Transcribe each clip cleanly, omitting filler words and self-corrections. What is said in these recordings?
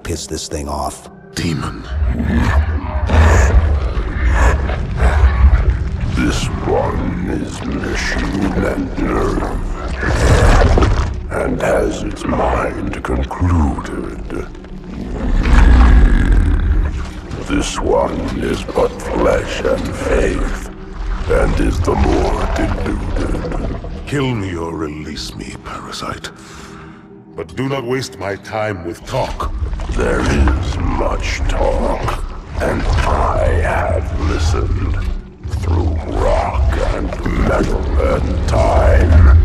piss this thing off. Demon. This one is machine and nerve, and has its mind concluded. This one is but flesh and faith, and is the more deluded. Kill me or release me, parasite. But do not waste my time with talk. There is much talk, and I have listened through rock and metal and time.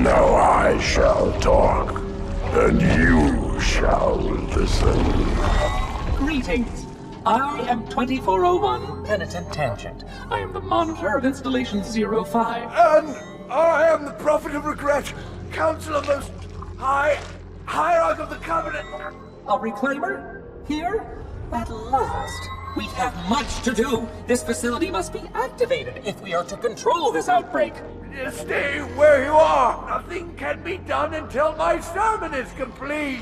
Now I shall talk, and you shall listen. Greetings. I am 2401 Penitent Tangent. I am the monitor of Installation 05. And I am the Prophet of Regret, Council of Most High, Hierarch of the Covenant. A reclaimer? Here? At last. We have much to do. This facility must be activated if we are to control this outbreak. Stay where you are. Nothing can be done until my sermon is complete.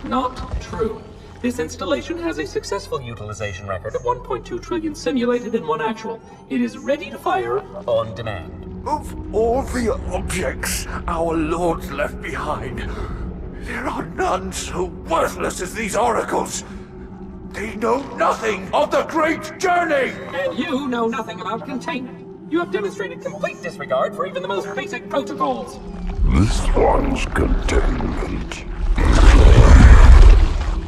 Not true. This installation has a successful utilization record of 1.2 trillion simulated and 1 actual. It is ready to fire on demand. Of all the objects our lords left behind, there are none so worthless as these oracles. They know nothing of the great journey! And you know nothing about containment. You have demonstrated complete disregard for even the most basic protocols. This one's containment,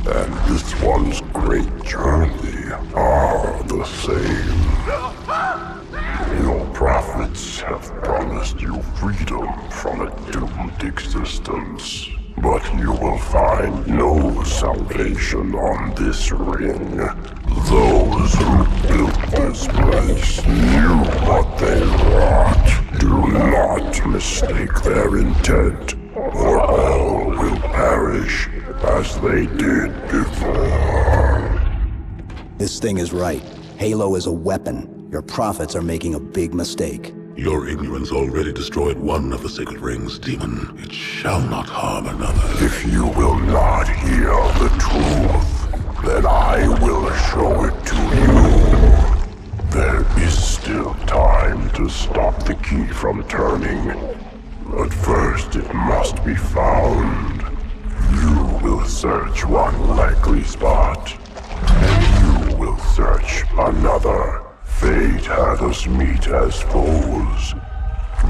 and this one's great journey are the same. Your prophets have promised you freedom from a doomed existence, but you will find no salvation on this ring. Those who built this place knew what they wrought. Do not mistake their intent, or all will perish as they did before. This thing is right. Halo is a weapon. Your prophets are making a big mistake. Your ignorance already destroyed one of the sacred rings, demon. It shall not harm another. If you will not hear the truth, then I will show it to you. There is still time to stop the key from turning, but first it must be found. You will search one likely spot, and you will search another. Fate had us meet as foes,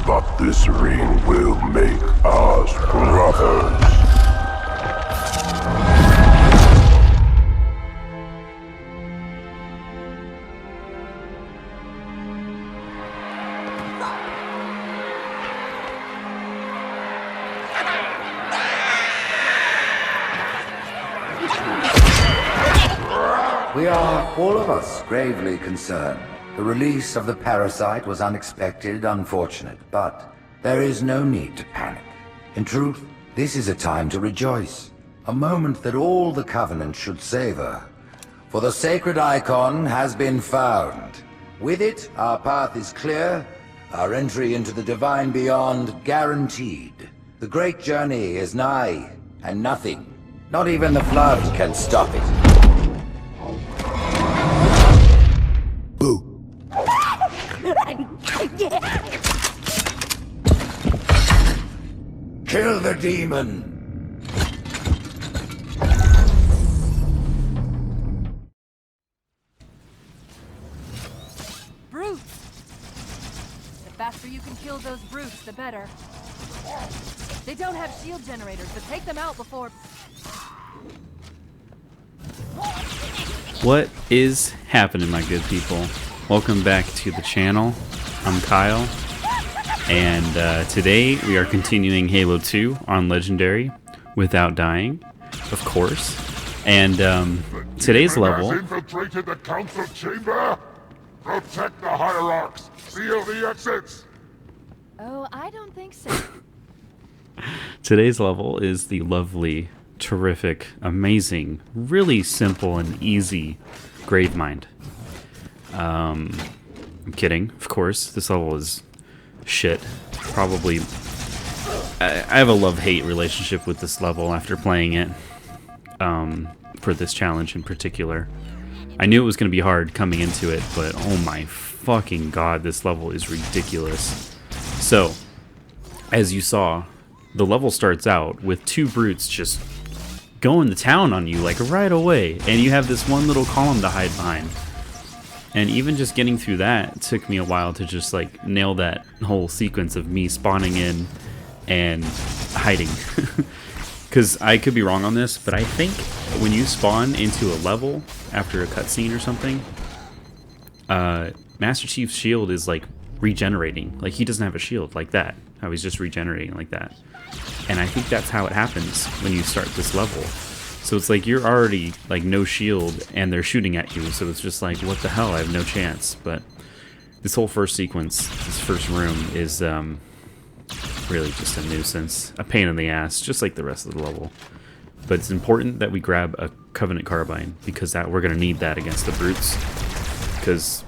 but this ring will make us brothers. We are, all of us, gravely concerned. The release of the parasite was unexpected, unfortunate, but there is no need to panic. In truth, this is a time to rejoice. A moment that all the Covenant should savor. For the sacred icon has been found. With it, our path is clear, our entry into the divine beyond guaranteed. The great journey is nigh, and nothing, not even the flood, can stop it. Boo. Kill the demon! Brutes! The faster you can kill those brutes, the better. They don't have shield generators, but take them out before... What is happening, my good people? Welcome back to the channel. I'm Kyle, and today we are continuing Halo 2 on Legendary without dying, of course. And today's level... Has infiltrated the council chamber? Protect the hierarchs! Seal the exits! Oh, I don't think so. Today's level is the lovely, terrific, amazing, really simple and easy Gravemind. I'm kidding, of course. This level is shit. Probably... I have a love-hate relationship with this level after playing it. for this challenge in particular. I knew it was going to be hard coming into it, but oh my fucking god, this level is ridiculous. So, as you saw, the level starts out with 2 brutes just going to town on you like right away, and you have this one little column to hide behind. And even just getting through that took me a while to just like nail that whole sequence of me spawning in and hiding. Because I could be wrong on this, but I think when you spawn into a level after a cutscene or something, Master Chief's shield is like regenerating. Like he doesn't have a shield like that. How he's just regenerating like that. And I think that's how it happens when you start this level. So it's like you're already like no shield and they're shooting at you. So it's just like, what the hell? I have no chance. But this whole first sequence, this first room is really just a nuisance. A pain in the ass, just like the rest of the level. But it's important that we grab a Covenant Carbine because we're going to need that against the brutes. Because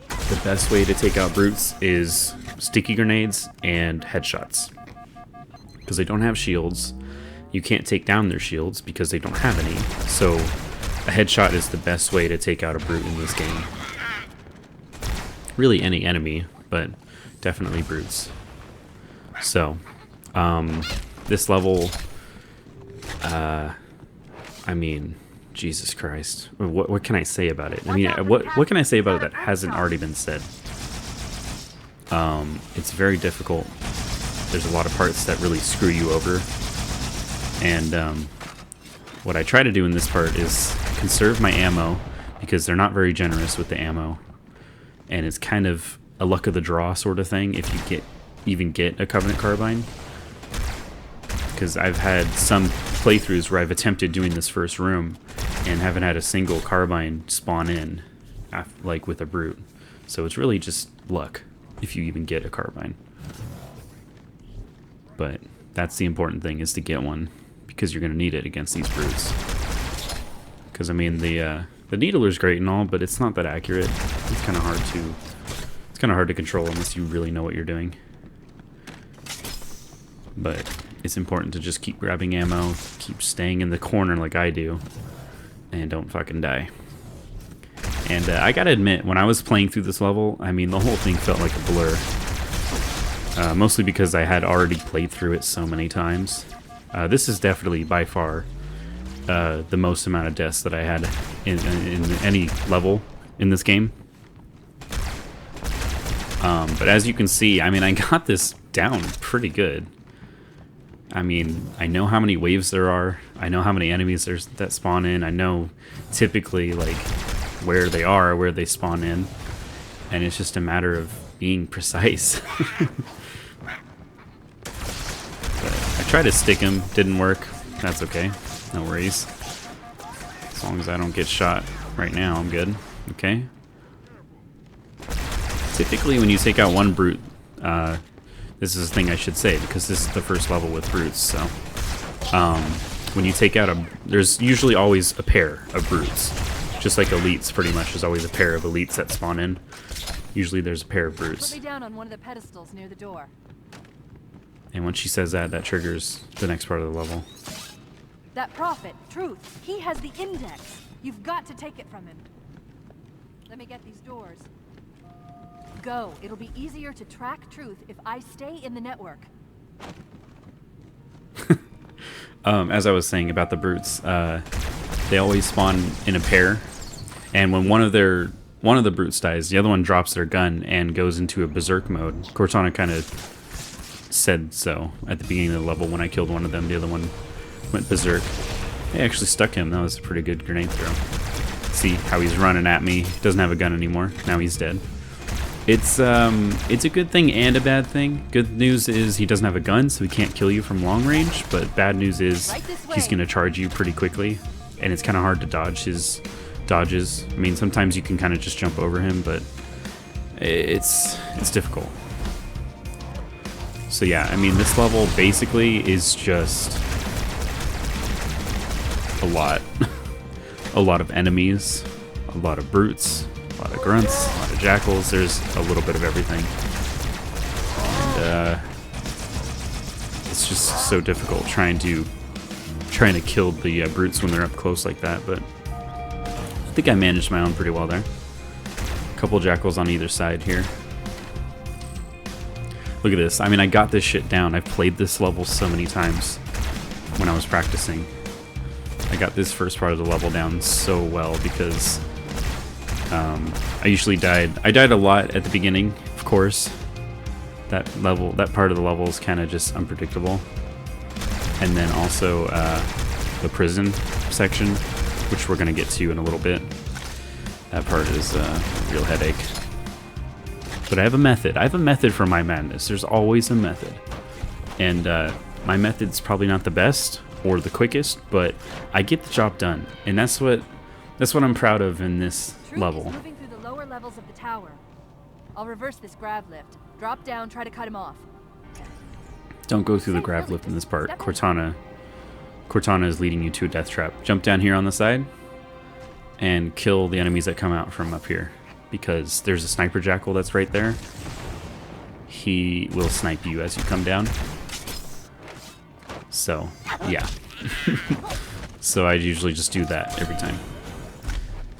the best way to take out brutes is sticky grenades and headshots. Because they don't have shields. You can't take down their shields because they don't have any. So a headshot is the best way to take out a brute in this game. Really any enemy, but definitely brutes. So, this level, I mean, Jesus Christ. What can I say about it? I mean, what can I say about it that hasn't already been said? It's very difficult. There's a lot of parts that really screw you over. And what I try to do in this part is conserve my ammo because they're not very generous with the ammo. And it's kind of a luck of the draw sort of thing if you even get a Covenant Carbine. Because I've had some playthroughs where I've attempted doing this first room and haven't had a single carbine spawn in, like with a brute. So it's really just luck if you even get a carbine. But that's the important thing, is to get one, because you're going to need it against these brutes. Because I mean, the needler's great and all, but it's not that accurate. It's kind of hard to control unless you really know what you're doing. But it's important to just keep grabbing ammo, keep staying in the corner like I do, and don't fucking die. And I gotta admit, when I was playing through this level, I mean, the whole thing felt like a blur. Mostly because I had already played through it so many times. This is definitely, by far, the most amount of deaths that I had in any level in this game. But as you can see, I mean, I got this down pretty good. I mean, I know how many waves there are. I know how many enemies there's that spawn in. I know typically, like, where they are, where they spawn in. And it's just a matter of being precise. I tried to stick him, didn't work. That's okay, no worries. As long as I don't get shot right now, I'm good. Okay. Typically, when you take out one brute, this is the thing I should say, because this is the first level with brutes, so when you take out there's usually always a pair of brutes. Just like elites, pretty much, there's always a pair of elites that spawn in. Usually there's a pair of brutes. Put me down on one of the pedestals near the door. And when she says that, that triggers the next part of the level. That prophet, Truth, he has the index. You've got to take it from him. Let me get these doors. Go. It'll be easier to track Truth if I stay in the network. As I was saying about the brutes, they always spawn in a pair, and when one of the brutes dies, the other one drops their gun and goes into a berserk mode. Cortana kind of said so at the beginning of the level. When I killed one of them, the other one went berserk. I actually stuck him. That was a pretty good grenade throw. See how he's running at me. Doesn't have a gun anymore. Now he's dead. It's a good thing and a bad thing. Good news is he doesn't have a gun, so he can't kill you from long range. But bad news is he's going to charge you pretty quickly, and it's kind of hard to dodge his dodges. I mean, sometimes you can kind of just jump over him, but it's difficult. So yeah, I mean, this level basically is just a lot. A lot of enemies, a lot of brutes, a lot of grunts, a lot of jackals. There's a little bit of everything. And it's just so difficult trying to trying to kill the brutes when they're up close like that, but I think I managed my own pretty well there. A couple jackals on either side here. Look at this. I mean, I got this shit down. I've played this level so many times when I was practicing. I got this first part of the level down so well because I usually died. I died a lot at the beginning, of course. That part of the level is kind of just unpredictable. And then also the prison section, which we're going to get to in a little bit. That part is a real headache. But I have a method. I have a method for my madness. There's always a method. And my method's probably not the best or the quickest, but I get the job done. And that's what I'm proud of in this level. Is moving through the lower levels of the tower. I'll reverse this grav lift. Drop down, try to cut him off. Don't go through the grav lift in this part. Cortana is leading you to a death trap. Jump down here on the side and kill the enemies that come out from up here. Because there's a sniper jackal that's right there. He will snipe you as you come down. So, yeah. So I usually just do that every time.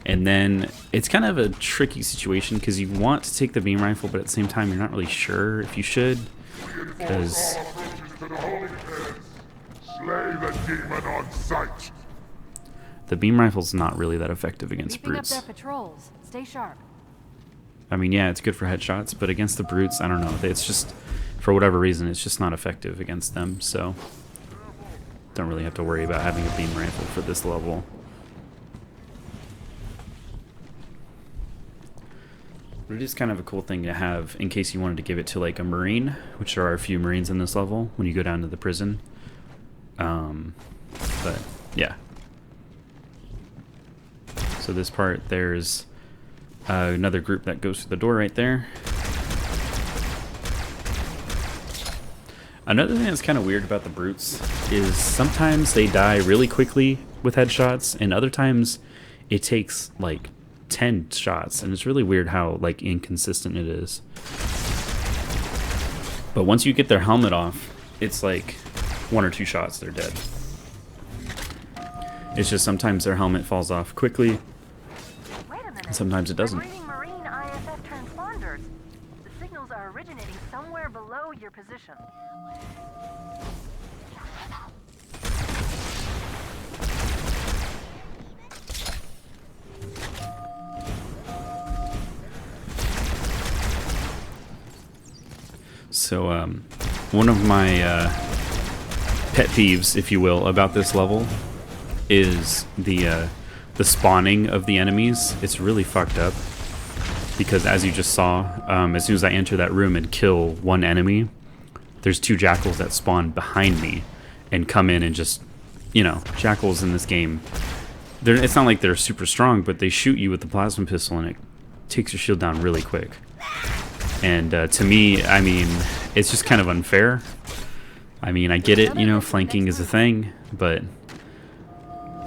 And then it's kind of a tricky situation because you want to take the beam rifle, but at the same time you're not really sure if you should. Because Slay the demon on sight. the beam rifle's not really that effective against Beefing up brutes. their patrols. Stay sharp. I mean, yeah, it's good for headshots, but against the brutes, I don't know. It's just, for whatever reason, it's just not effective against them, so don't really have to worry about having a beam rifle for this level. But it is kind of a cool thing to have in case you wanted to give it to like a Marine, which there are a few Marines in this level when you go down to the prison. But yeah. So this part, there's another group that goes through the door right there. Another thing that's kind of weird about the brutes is sometimes they die really quickly with headshots, and other times it takes like 10 shots, and it's really weird how like inconsistent it is. But once you get their helmet off, it's like 1 or 2 shots, they're dead. It's just sometimes their helmet falls off quickly, and sometimes it doesn't. Reading Marine ISF transponders. The signals are originating somewhere below your position. So, one of my pet peeves, if you will, about this level is the spawning of the enemies. It's really fucked up because, as you just saw, as soon as I enter that room and kill one enemy, there's 2 jackals that spawn behind me and come in and just, you know, jackals in this game, it's not like they're super strong, but they shoot you with the plasma pistol and it takes your shield down really quick. And to me, I mean, it's just kind of unfair. I mean, I get it, you know, flanking is a thing, but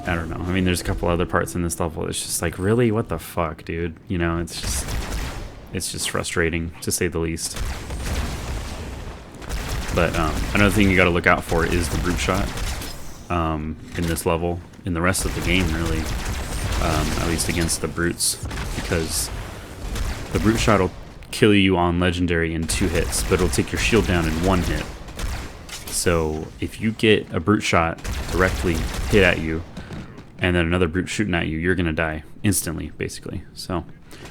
I don't know. I mean, there's a couple other parts in this level. It's just like, really, what the fuck, dude? You know, it's just frustrating, to say the least. But another thing you got to look out for is the brute shot in this level, in the rest of the game, really, at least against the brutes, because the brute shot will kill you on legendary in 2 hits, but it'll take your shield down in 1 hit. So if you get a brute shot directly hit at you, and then another brute shooting at you, you're gonna die instantly, basically. So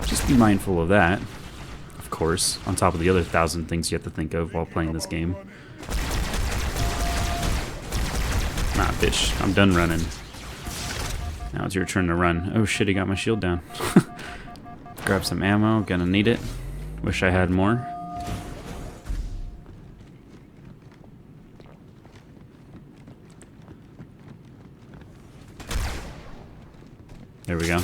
just be mindful of that, of course, on top of the other 1,000 things you have to think of while playing this game. Nah, bitch, I'm done running. Now it's your turn to run. Oh shit, he got my shield down. Grab some ammo, gonna need it. Wish I had more. There we go.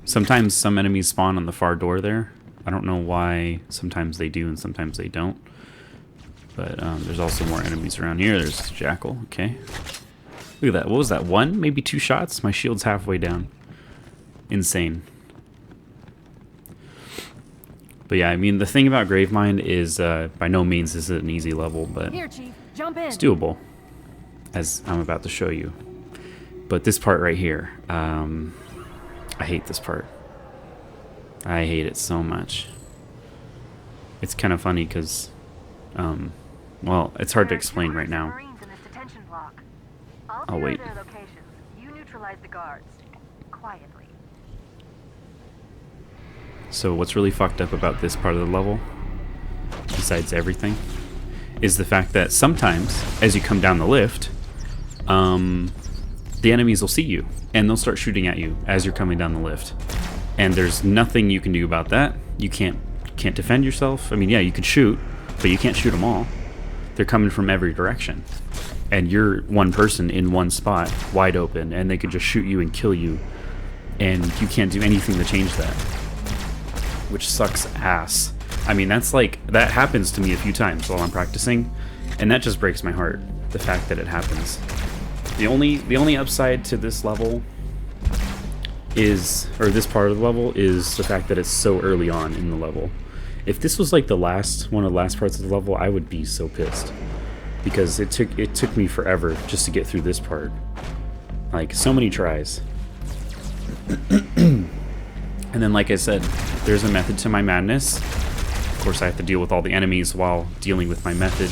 Sometimes some enemies spawn on the far door there. I don't know why sometimes they do and sometimes they don't. But there's also more enemies around here. There's Jackal, okay. Look at that, what was that, 1? Maybe 2 shots? My shield's halfway down. Insane. But yeah, I mean, the thing about Gravemind is by no means is it an easy level, but Here, Chief, jump in. it's doable. as I'm about to show you. But this part right here, I hate this part. I hate it so much. It's kind of funny because, well, it's hard to explain right now. Marines in this detention block. I'll Oh, wait. their locations. You neutralize the guards. Quietly. So what's really fucked up about this part of the level, besides everything, is the fact that sometimes, as you come down the lift, the enemies will see you, and they'll start shooting at you as you're coming down the lift. And there's nothing you can do about that. You can't defend yourself. I mean, yeah, you could shoot, but you can't shoot them all. They're coming from every direction. And you're one person in one spot, wide open, and they could just shoot you and kill you, and you can't do anything to change that. Which sucks ass. I mean, that happens to me a few times while I'm practicing, and that just breaks my heart, the fact that it happens. The only upside to this level is, or this part of the level, is the fact that it's so early on in the level. If this was like one of the last parts of the level, I would be so pissed, because it took me forever just to get through this part. Like, so many tries. And then, like I said, there's a method to my madness. Of course, I have to deal with all the enemies while dealing with my method,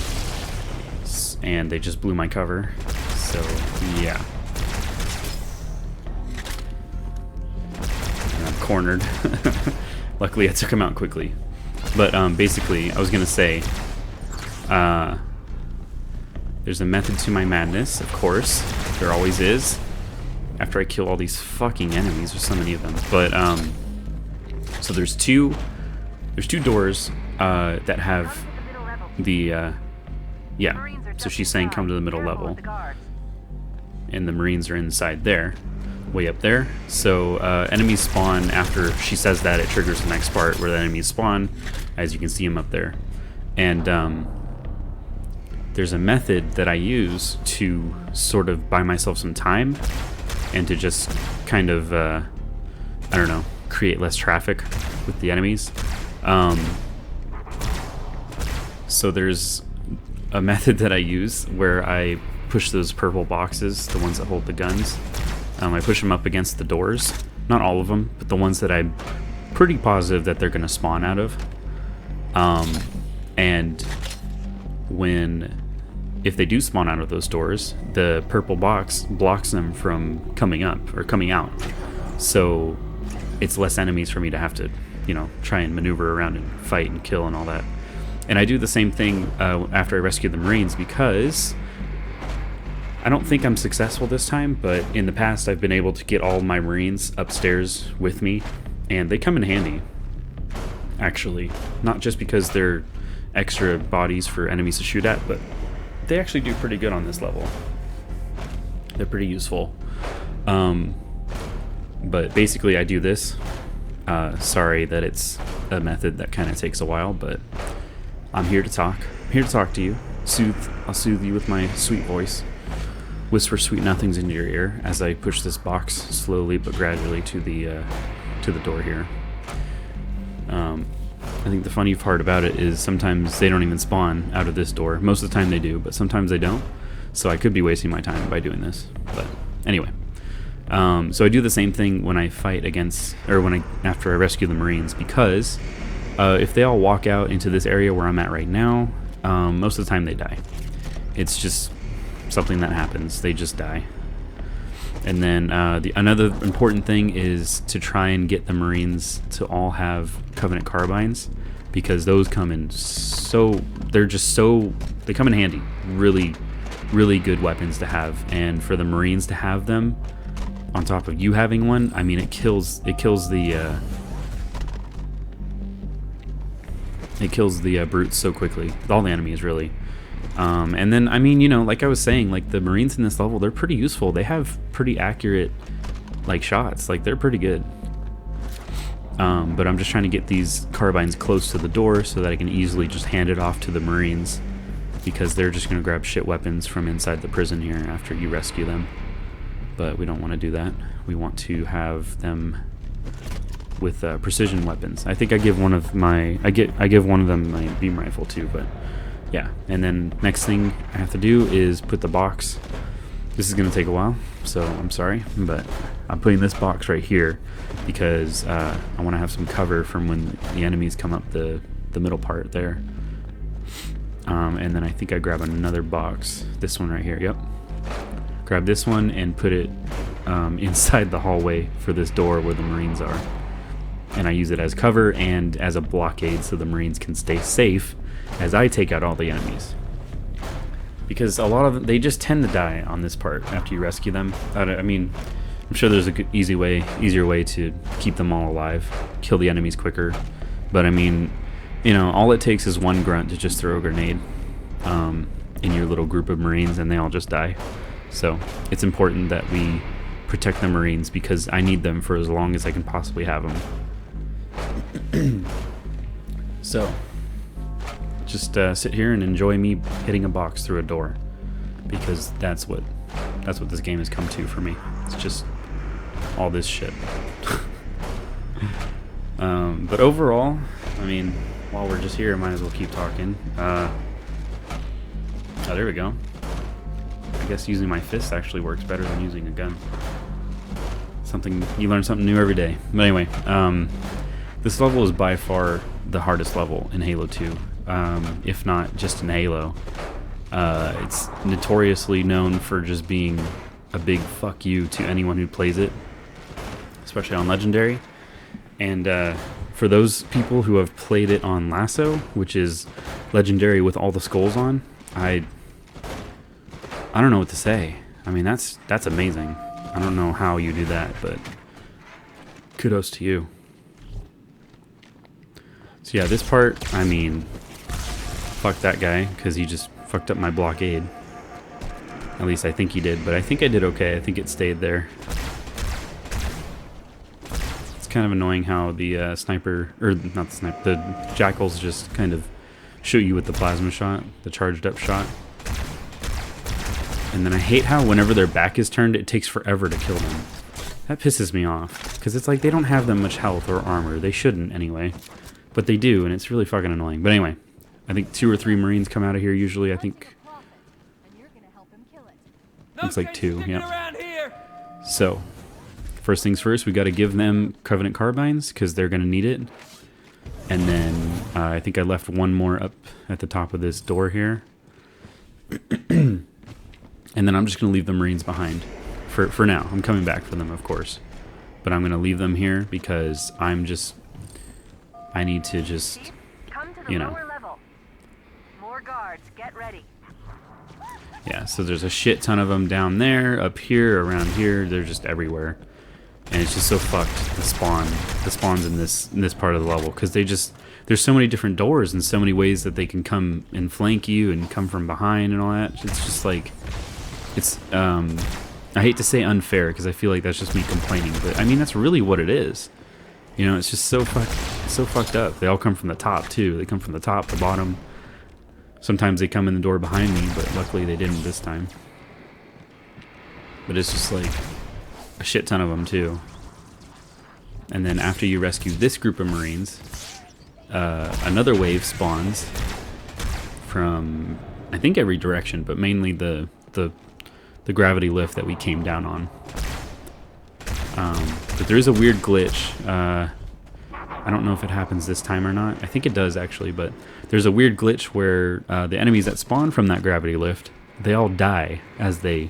and they just blew my cover. So, yeah. And I'm cornered. Luckily, I took him out quickly. But basically, I was gonna say, there's a method to my madness, of course. There always is. After I kill all these fucking enemies, there's so many of them. But so there's two doors that have the yeah. So she's saying come to the middle level, and the Marines are inside there, way up there. So enemies spawn after she says that. It triggers the next part where the enemies spawn, as you can see them up there. And there's a method that I use to sort of buy myself some time and to just kind of, I don't know, create less traffic with the enemies. So there's a method that I use where I push those purple boxes, the ones that hold the guns. I push them up against the doors. Not all of them, but the ones that I'm pretty positive that they're going to spawn out of. And if they do spawn out of those doors, the purple box blocks them from coming up or coming out. So it's less enemies for me to have to, try and maneuver around and fight and kill and all that. And I do the same thing after I rescue the Marines, because I don't think I'm successful this time, but in the past I've been able to get all my Marines upstairs with me, and they come in handy, actually. Not just because they're extra bodies for enemies to shoot at, but they actually do pretty good on this level. They're pretty useful. But basically I do this. Sorry that it's a method that kind of takes a while, but I'm here to talk. I'm here to talk to you. I'll soothe you with my sweet voice. Whisper sweet nothings into your ear as I push this box slowly but gradually to the door here. I think the funny part about it is sometimes they don't even spawn out of this door. Most of the time they do, but sometimes they don't. So I could be wasting my time by doing this. But anyway, so I do the same thing when I fight against, or after I rescue the Marines, because if they all walk out into this area where I'm at right now, most of the time they die. It's just something that happens. They just die. And then another important thing is to try and get the Marines to all have Covenant carbines, because those come in they come in handy. Really, really good weapons to have. And for the Marines to have them on top of you having one, I mean, it kills the brutes so quickly. All the enemies, really. And then, I mean, like I was saying, like the Marines in this level, they're pretty useful. They have pretty accurate, shots. They're pretty good. But I'm just trying to get these carbines close to the door so that I can easily just hand it off to the Marines, because they're just going to grab shit weapons from inside the prison here after you rescue them. But we don't want to do that. We want to have them with precision weapons. I think I give one of them my beam rifle too, but yeah. And then next thing I have to do is put the box This is going to take a while, so I'm sorry, but I'm putting this box right here because I want to have some cover from when the enemies come up the middle part there. And then I think I grab another box, this one right here, yep. Grab this one and put it inside the hallway for this door where the Marines are. And I use it as cover and as a blockade so the Marines can stay safe as I take out all the enemies. Because a lot of them, they just tend to die on this part after you rescue them. I mean, I'm sure there's a easier way to keep them all alive, kill the enemies quicker. But I mean, you know, all it takes is one grunt to just throw a grenade in your little group of Marines and they all just die. So it's important that we protect the Marines because I need them for as long as I can possibly have them. So just sit here and enjoy me hitting a box through a door because that's what this game has come to for me. It's just all this shit. But overall, I mean, while we're just here, I might as well keep talking. Oh, there we go. I guess using my fist actually works better than using a gun. You learn something new every day. But anyway, this level is by far the hardest level in Halo 2, if not just in Halo. It's notoriously known for just being a big fuck you to anyone who plays it, especially on Legendary. And for those people who have played it on Lasso, which is Legendary with all the skulls on, I don't know what to say. I mean, that's amazing. I don't know how you do that, but kudos to you. So yeah, this part, I mean, fuck that guy, because he just fucked up my blockade. At least I think he did, but I think I did okay. I think it stayed there. It's kind of annoying how the sniper, or not the sniper, the jackals just kind of shoot you with the plasma shot, the charged up shot. And then I hate how whenever their back is turned, it takes forever to kill them. That pisses me off, because it's like they don't have that much health or armor. They shouldn't anyway, but they do, and it's really fucking annoying. But anyway, I think 2 or 3 Marines come out of here usually. I think looks like 2, yeah. So, first things first, we got to give them Covenant carbines, because they're going to need it. And then I think I left one more up at the top of this door here. And then I'm just going to leave the Marines behind for now. I'm coming back for them, of course. But I'm going to leave them here because I need to just, you know. More guards, get ready. Yeah, so there's a shit ton of them down there, up here, around here. They're just everywhere. And it's just so fucked, the spawns in this part of the level. Because there's so many different doors and so many ways that they can come and flank you and come from behind and all that. It's just like, it's, I hate to say unfair because I feel like that's just me complaining, but I mean, that's really what it is. You know, it's just so fucked up. They all come from the top too. They come from the top, the bottom. Sometimes they come in the door behind me, but luckily they didn't this time. But it's just like a shit ton of them too. And then after you rescue this group of Marines, another wave spawns from, I think, every direction, but mainly the gravity lift that we came down on. But there is a weird glitch. I don't know if it happens this time or not. I think it does actually, but there's a weird glitch where the enemies that spawn from that gravity lift, they all die as they,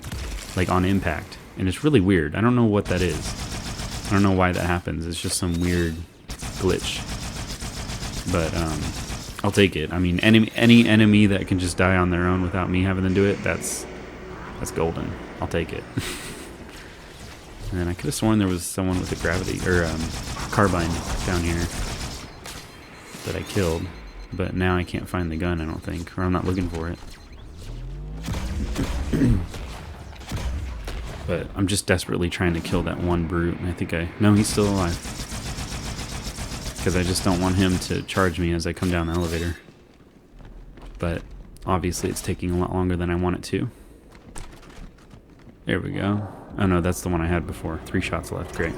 like, on impact. And it's really weird. I don't know what that is. I don't know why that happens. It's just some weird glitch. But I'll take it. I mean, any enemy that can just die on their own without me having to do it, that's golden. I'll take it. And then I could have sworn there was someone with a gravity or carbine down here that I killed, but now I can't find the gun, I don't think, or I'm not looking for it. But I'm just desperately trying to kill that one brute, and I think no, he's still alive. Because I just don't want him to charge me as I come down the elevator. But obviously it's taking a lot longer than I want it to. There we go. Oh no, that's the one I had before. 3 shots left, great.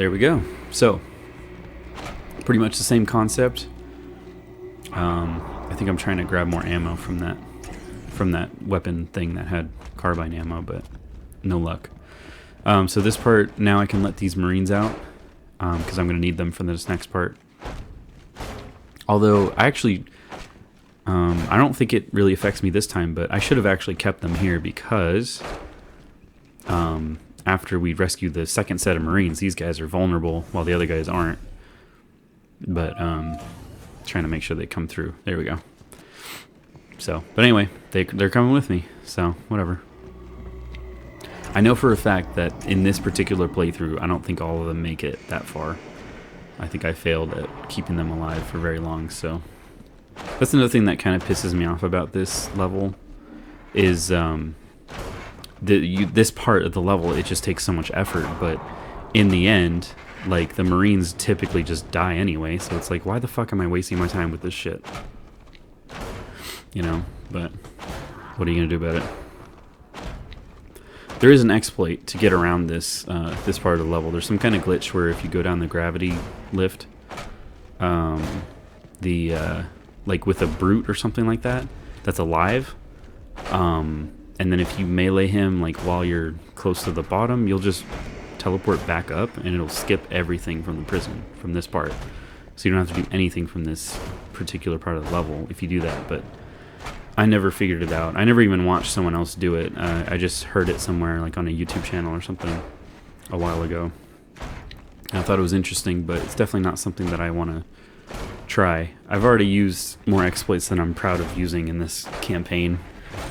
there we go. So, pretty much the same concept. I think I'm trying to grab more ammo from that weapon thing that had carbine ammo, but no luck. So this part, now I can let these Marines out, because I'm going to need them for this next part. Although, I actually, I don't think it really affects me this time, but I should have actually kept them here because after we rescue the second set of Marines, these guys are vulnerable while the other guys aren't. But, trying to make sure they come through. There we go. So, but anyway, they're coming with me, so whatever. I know for a fact that in this particular playthrough, I don't think all of them make it that far. I think I failed at keeping them alive for very long, so... That's another thing that kind of pisses me off about this level, is this part of the level, it just takes so much effort, but in the end, like, the Marines typically just die anyway, so it's like, why the fuck am I wasting my time with this shit? You know, but what are you gonna do about it? There is an exploit to get around this this part of the level. There's some kind of glitch where if you go down the gravity lift, like with a brute or something like that, that's alive, and then if you melee him like while you're close to the bottom, you'll just teleport back up and it'll skip everything from the prison, from this part. So you don't have to do anything from this particular part of the level if you do that, but I never figured it out. I never even watched someone else do it. I just heard it somewhere, like on a YouTube channel or something a while ago. And I thought it was interesting, but it's definitely not something that I want to try. I've already used more exploits than I'm proud of using in this campaign,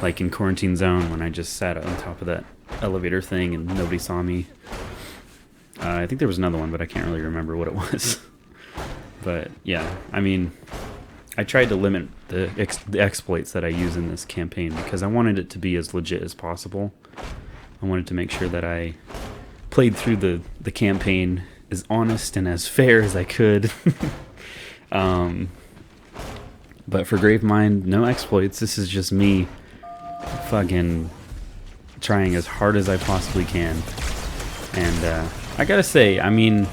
like in Quarantine Zone when I just sat on top of that elevator thing and nobody saw me. I think there was another one, but I can't really remember what it was. But yeah, I mean, I tried to limit the exploits that I use in this campaign because I wanted it to be as legit as possible. I wanted to make sure that I played through the campaign as honest and as fair as I could. But for Gravemind, no exploits. This is just me fucking trying as hard as I possibly can. And I gotta say, I mean,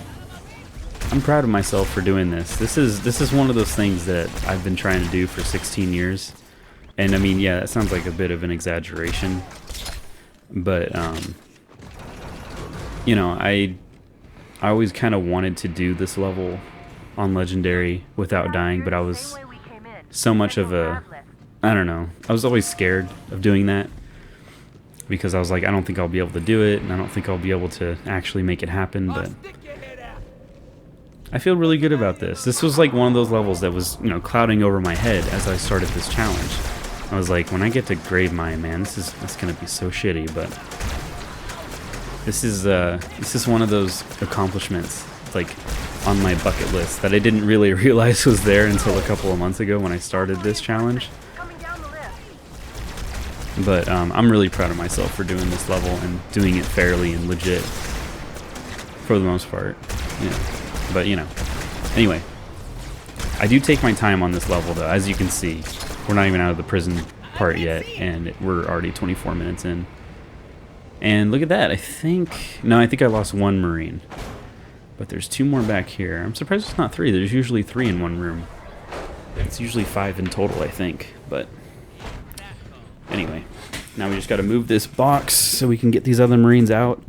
I'm proud of myself for doing this. This is one of those things that I've been trying to do for 16 years. And I mean, yeah, that sounds like a bit of an exaggeration. But, you know, I always kind of wanted to do this level on Legendary without dying, but I was so much of a, I don't know, I was always scared of doing that. Because I was like, I don't think I'll be able to do it, and I don't think I'll be able to actually make it happen, but I feel really good about this. This was like one of those levels that was, you know, clouding over my head as I started this challenge. I was like, when I get to Gravemind, man, this is gonna be so shitty, but this is one of those accomplishments, like, on my bucket list that I didn't really realize was there until a couple of months ago when I started this challenge. But I'm really proud of myself for doing this level and doing it fairly and legit for the most part. Yeah. But, you know, anyway, I do take my time on this level, though. As you can see, we're not even out of the prison part yet, and we're already 24 minutes in. And look at that. I think I lost one Marine. But there's 2 more back here. I'm surprised it's not 3. There's usually 3 in one room. It's usually 5 in total, I think. But anyway, now we just got to move this box so we can get these other Marines out.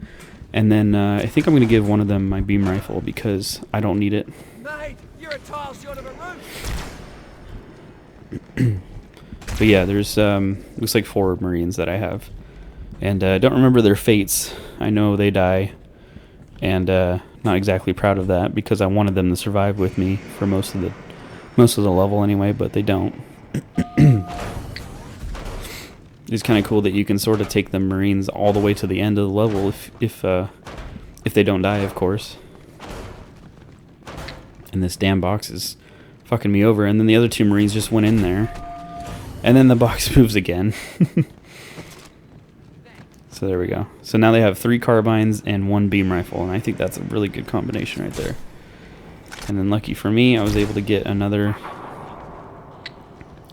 And then I think I'm going to give one of them my beam rifle because I don't need it. Mate, you're a tile short of a roof. But yeah, there's looks like 4 Marines that I have. And I don't remember their fates. I know they die. And not exactly proud of that because I wanted them to survive with me for most of the level anyway, but they don't. It's kind of cool that you can sort of take the Marines all the way to the end of the level if they don't die, of course. And this damn box is fucking me over, and then the other 2 Marines just went in there. And then the box moves again. So there we go. So now they have 3 carbines and 1 beam rifle, and I think that's a really good combination right there. And then lucky for me, I was able to get another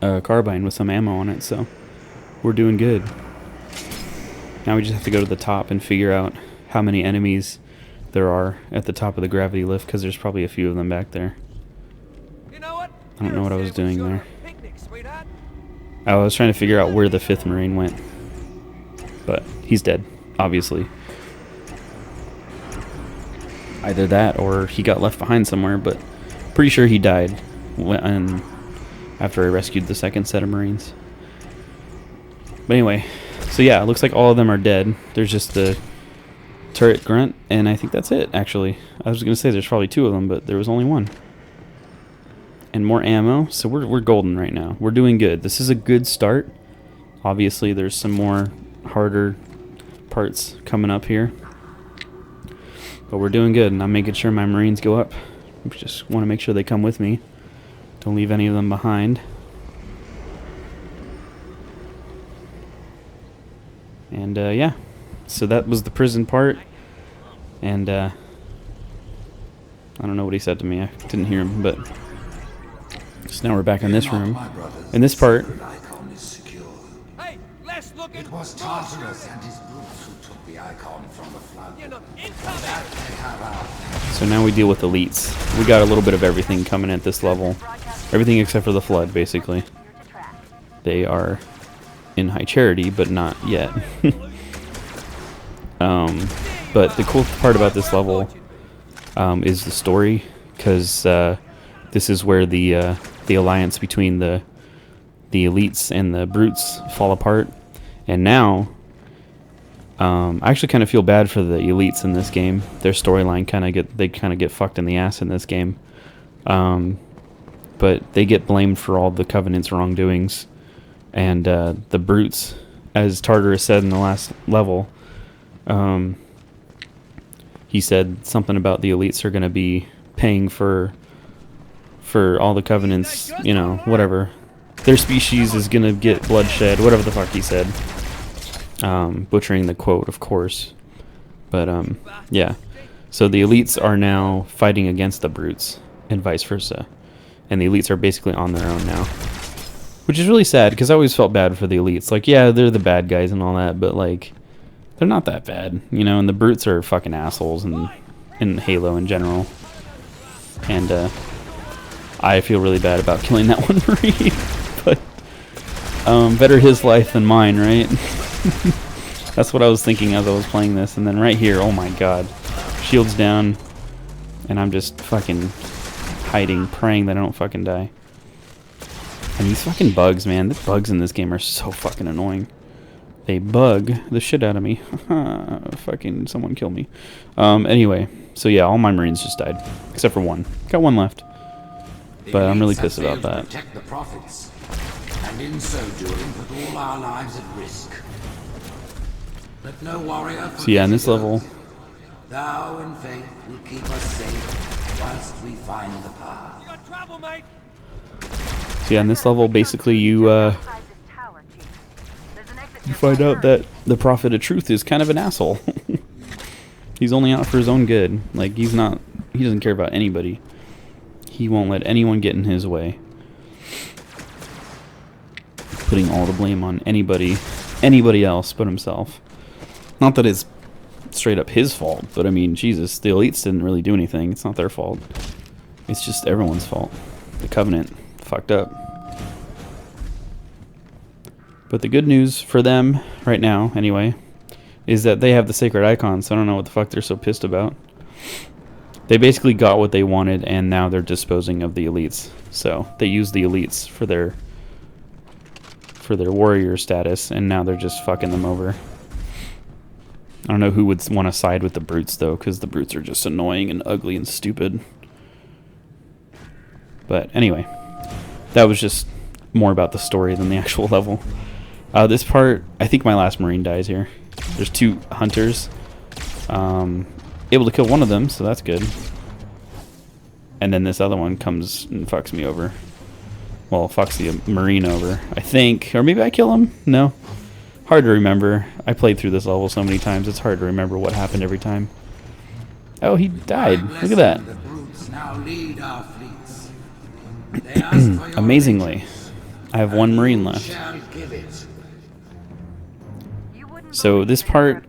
carbine with some ammo on it, so we're doing good. Now we just have to go to the top and figure out how many enemies there are at the top of the gravity lift, because there's probably a few of them back there. You know what? I don't know what I was doing there. I was trying to figure out where the 5th Marine went. But he's dead, obviously. Either that or he got left behind somewhere, but pretty sure he died after I rescued the 2nd set of Marines. But anyway, so yeah, it looks like all of them are dead. There's just the turret grunt, and I think that's it, actually. I was going to say there's probably 2 of them, but there was only 1. And more ammo, so we're golden right now. We're doing good. This is a good start. Obviously, there's some more harder parts coming up here. But we're doing good, and I'm making sure my Marines go up. I just want to make sure they come with me. Don't leave any of them behind. And yeah, so that was the prison part. And I don't know what he said to me. I didn't hear him, but so now we're back in this room. In this part, Hey, let's look It was Tartarus and his brutes who took the icon from the flood. so now we deal with elites. We got a little bit of everything coming at this level. Everything except for the flood, basically. They are in high charity, but not yet. But the cool part about this level is the story, because this is where the alliance between the elites and the brutes fall apart. And now, I actually kind of feel bad for the elites in this game. Their storyline kind of get fucked in the ass in this game. But they get blamed for all the Covenant's wrongdoings. And the brutes, as Tartarus said in the last level, he said something about the elites are going to be paying for all the Covenant's, you know, whatever. Their species is going to get bloodshed, whatever the fuck he said. Butchering the quote, of course. But, yeah. So the elites are now fighting against the brutes, and vice versa. And the elites are basically on their own now. Which is really sad, because I always felt bad for the elites. Like, yeah, they're the bad guys and all that, but, like, they're not that bad, you know, and the brutes are fucking assholes in Halo in general. And, I feel really bad about killing that one Marine, but, better his life than mine, right? That's what I was thinking as I was playing this, and then right here, oh my god, shield's down, and I'm just fucking hiding, praying that I don't fucking die. And these fucking bugs, man, the bugs in this game are so fucking annoying. They bug the shit out of me. Fucking someone kill me. Anyway, so yeah, all my Marines just died, except for 1. Got 1 left. But I'm really pissed about that. Protect the prophets, and in so doing put all our lives at risk. Let no warrior So yeah, in this level, thou in faith will keep us safe whilst we find the path. You got trouble, mate. so yeah, in this level, basically you find out that the Prophet of Truth is kind of an asshole. He's only out for his own good. Like, he doesn't care about anybody. He won't let anyone get in his way. Putting all the blame on anybody else but himself. Not that it's straight up his fault, but I mean, Jesus, the elites didn't really do anything. It's not their fault. It's just everyone's fault. The Covenant fucked up. But the good news for them, right now, anyway, is that they have the sacred icon, so I don't know what the fuck they're so pissed about. They basically got what they wanted, and now they're disposing of the elites. So, they used the elites for their warrior status, and now they're just fucking them over. I don't know who would want to side with the brutes, though, because the brutes are just annoying and ugly and stupid. But anyway, that was just more about the story than the actual level. This part, I think my last Marine dies here. There's 2 hunters. Able to kill one of them, so that's good. And then this other one comes and fucks me over. Well, fucks the Marine over, I think. Or maybe I kill him? No. Hard to remember. I played through this level so many times, it's hard to remember what happened every time. Oh, he died. Look at that. Amazingly, I have 1 Marine left. So this part,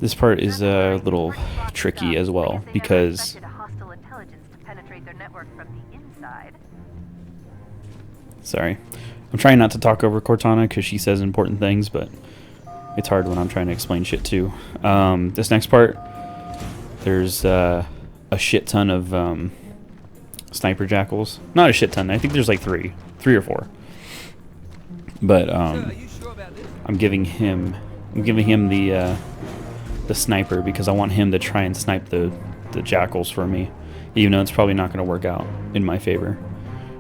This part is a little tricky as well because sorry, I'm trying not to talk over Cortana because she says important things, but it's hard when I'm trying to explain shit too. This next part, there's a shit ton of sniper jackals. Not a shit ton. I think there's like three or four. But I'm giving him the sniper because I want him to try and snipe the jackals for me, even though it's probably not going to work out in my favor.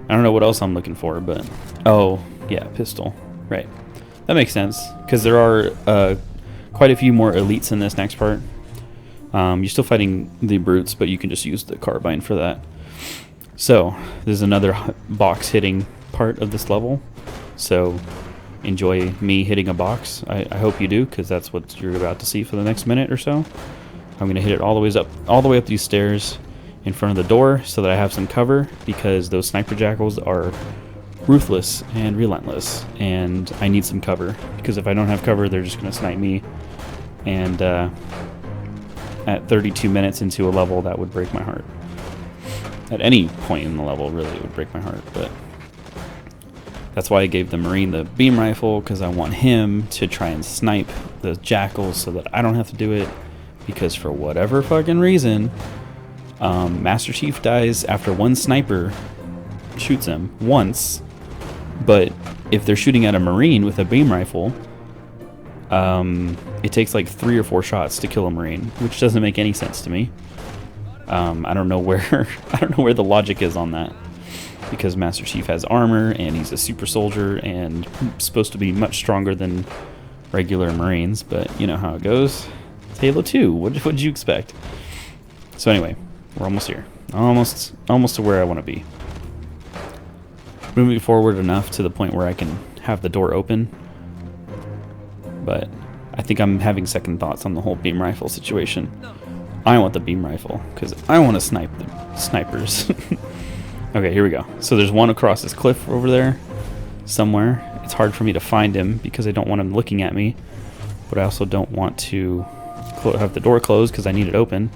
I don't know what else I'm looking for, but oh yeah, pistol, right? That makes sense because there are quite a few more elites in this next part. You're still fighting the brutes, but you can just use the carbine for that. So there's another box hitting part of this level. So enjoy me hitting a box. I hope you do, because that's what you're about to see for the next minute or so. I'm gonna hit it all the way up these stairs in front of the door so that I have some cover, because those sniper jackals are ruthless and relentless, and I need some cover, because if I don't have cover, they're just gonna snipe me. And at 32 minutes into a level, that would break my heart. At any point in the level, really, it would break my heart. But that's why I gave the Marine the beam rifle, because I want him to try and snipe the jackals so that I don't have to do it. Because for whatever fucking reason, Master Chief dies after one sniper shoots him once. But if they're shooting at a Marine with a beam rifle, it takes like 3 or 4 shots to kill a Marine, which doesn't make any sense to me. I don't know where the logic is on that, because Master Chief has armor and he's a super soldier and supposed to be much stronger than regular Marines, but you know how it goes. It's Halo 2. What did you expect? So anyway, we're almost here. Almost to where I want to be. Moving forward enough to the point where I can have the door open. But I think I'm having second thoughts on the whole beam rifle situation. I want the beam rifle because I want to snipe the snipers. Okay, here we go. So there's one across this cliff over there somewhere. It's hard for me to find him because I don't want him looking at me, but I also don't want to have the door closed because I need it open.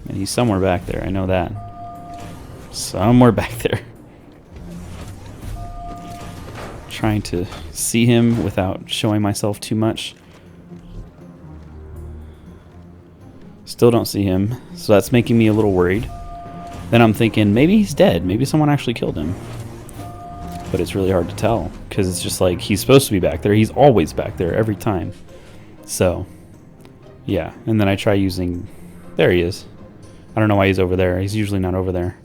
And he's somewhere back there, I know that. Somewhere back there. Trying to see him without showing myself too much. Still don't see him, so that's making me a little worried. Then I'm thinking maybe he's dead, maybe someone actually killed him. But it's really hard to tell because it's just like he's supposed to be back there. He's always back there every time. So yeah, and then I try using, there he is. I don't know why he's over there. He's usually not over there.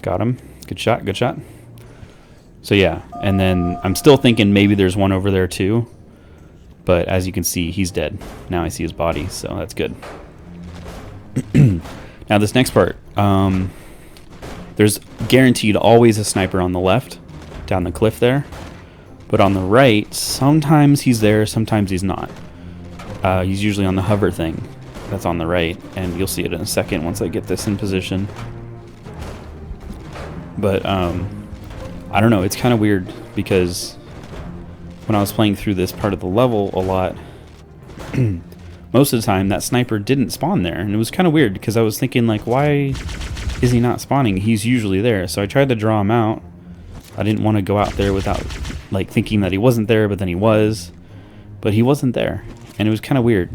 Got him. Good shot, good shot. So yeah, and then I'm still thinking maybe there's one over there too. But as you can see, he's dead. Now I see his body, so that's good. Now this next part, there's guaranteed always a sniper on the left, down the cliff there. But on the right, sometimes he's there, sometimes he's not. He's usually on the hover thing that's on the right, and you'll see it in a second once I get this in position. But I don't know, it's kind of weird because when I was playing through this part of the level a lot, most of the time that sniper didn't spawn there, and it was kind of weird because I was thinking like, why is he not spawning? He's usually there. So I tried to draw him out. I didn't want to go out there without like thinking that he wasn't there, but then he was. But he wasn't there, and it was kind of weird.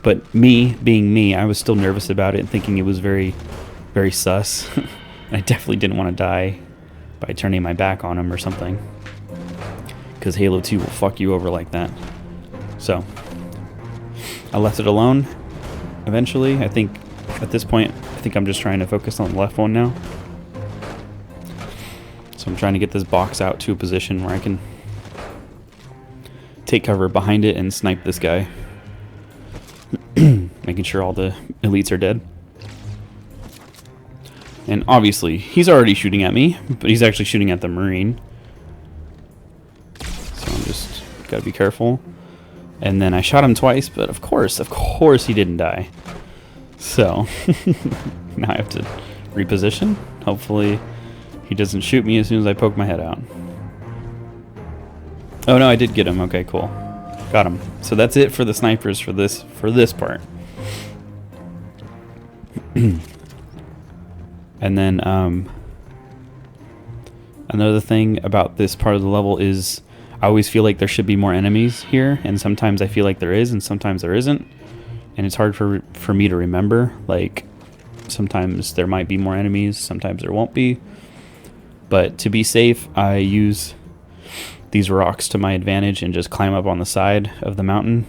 But me being me, I was still nervous about it and thinking it was very, very sus. And I definitely didn't want to die by turning my back on him or something, because Halo 2 will fuck you over like that. So I left it alone eventually. I think at this point, I think I'm just trying to focus on the left one now. So I'm trying to get this box out to a position where I can take cover behind it and snipe this guy. Making sure all the elites are dead. And obviously, he's already shooting at me, but he's actually shooting at the Marine. So I'm just gotta be careful. And then I shot him twice, but of course he didn't die. So now I have to reposition. Hopefully he doesn't shoot me as soon as I poke my head out. Oh no, I did get him. Okay, cool. Got him. So that's it for the snipers for this part. And then another thing about this part of the level is I always feel like there should be more enemies here, and sometimes I feel like there is and sometimes there isn't, and it's hard for me to remember. Like, sometimes there might be more enemies, sometimes there won't be. But to be safe, I use these rocks to my advantage and just climb up on the side of the mountain.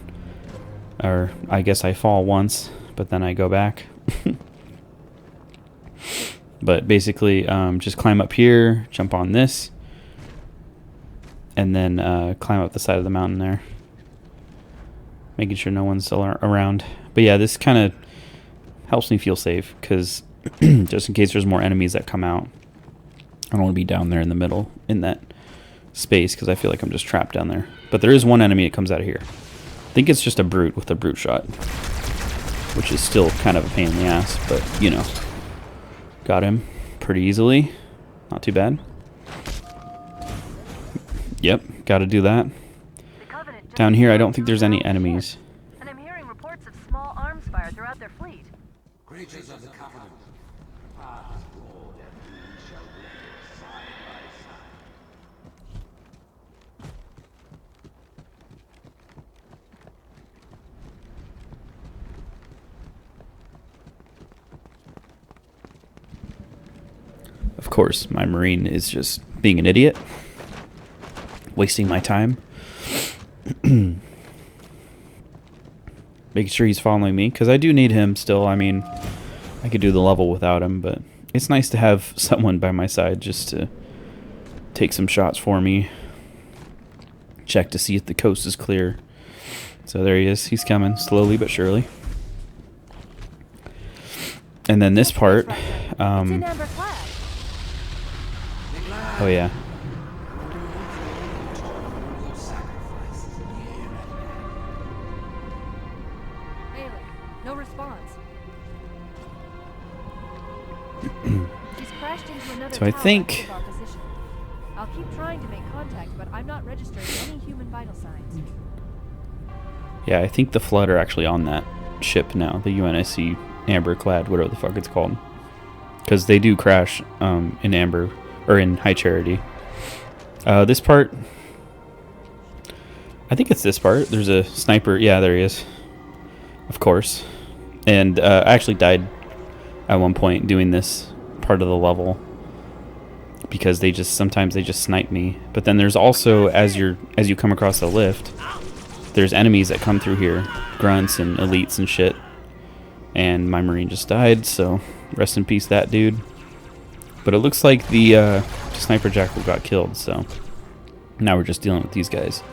Or I guess I fall once, but then I go back. But basically, just climb up here, jump on this, and then climb up the side of the mountain there. Making sure no one's around. But yeah, this kind of helps me feel safe, because just in case there's more enemies that come out, I don't want to be down there in the middle in that space, because I feel like I'm just trapped down there. But there is one enemy that comes out of here. I think it's just a brute with a brute shot, which is still kind of a pain in the ass, but you know. Got him pretty easily. Not too bad. Yep, gotta do that. Down here, I don't think there's any enemies. And I'm hearing reports of small arms fire throughout their fleet. Creatures of the Covenant. Of course, my Marine is just being an idiot. Wasting my time. Making sure he's following me, because I do need him still. I mean, I could do the level without him, but it's nice to have someone by my side just to take some shots for me. Check to see if the coast is clear. So there he is. He's coming, slowly but surely. And then this part... oh yeah. No response. He's crashed into another So I tower think above our position. I'll keep trying to make contact, but I'm not registering any human vital signs. Yeah, I think the Flood are actually on that ship now, the UNSC Amberclad, whatever the fuck it's called. Because they do crash in Amber, or in High Charity. This part, I think it's this part. There's a sniper. Yeah, there he is. Of course. And I actually died at one point doing this part of the level, because sometimes they just snipe me. But then there's also, as you come across the lift, there's enemies that come through here, grunts and elites and shit. And my Marine just died, so rest in peace that dude. But it looks like the sniper jackal got killed, so now we're just dealing with these guys.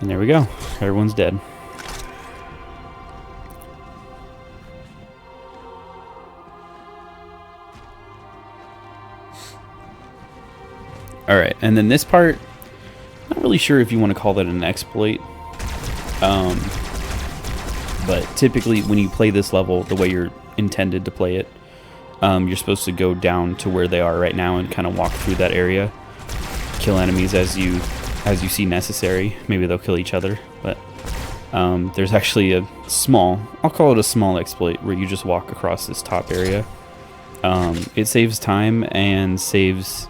And there we go. Everyone's dead. Alright, and then this part, not really sure if you want to call that an exploit. But typically when you play this level the way you're intended to play it, you're supposed to go down to where they are right now and kind of walk through that area. Kill enemies as you see necessary. Maybe they'll kill each other, but there's actually a small, I'll call it a small exploit, where you just walk across this top area. It saves time and saves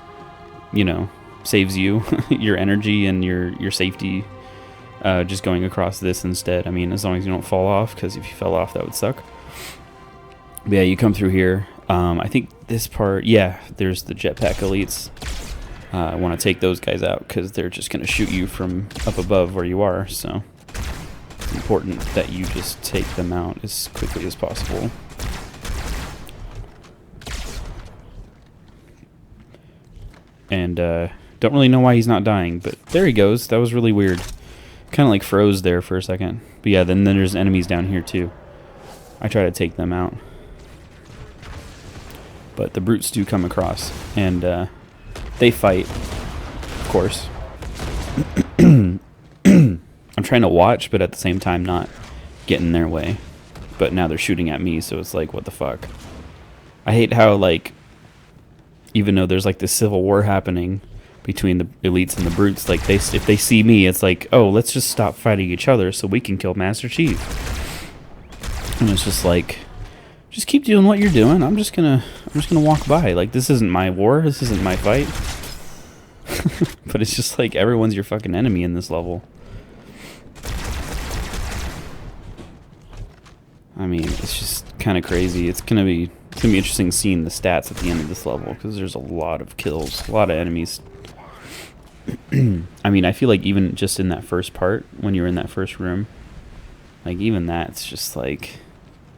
you your energy and your safety, just going across this instead. I mean, as long as you don't fall off, because if you fell off that would suck. But yeah, you come through here. I think this part, yeah, there's the jetpack elites. I want to take those guys out because they're just going to shoot you from up above where you are, so it's important that you just take them out as quickly as possible. And don't really know why he's not dying, but there he goes. That was really weird. Kind of like froze there for a second. But yeah, then there's enemies down here too. I try to take them out, but the brutes do come across, and they fight, of course. I'm trying to watch, but at the same time not get in their way. But now they're shooting at me, so it's like, what the fuck? I hate how, like, even though there's like this civil war happening, between the elites and the brutes. Like if they see me, it's like, oh, let's just stop fighting each other so we can kill Master Chief. And it's just like, just keep doing what you're doing. I'm just gonna walk by. Like, this isn't my war. This isn't my fight. But it's just like everyone's your fucking enemy in this level. I mean, it's just kind of crazy. It's gonna be interesting seeing the stats at the end of this level, because there's a lot of kills, a lot of enemies. I mean, I feel like even just in that first part, when you're in that first room, like even that's just like,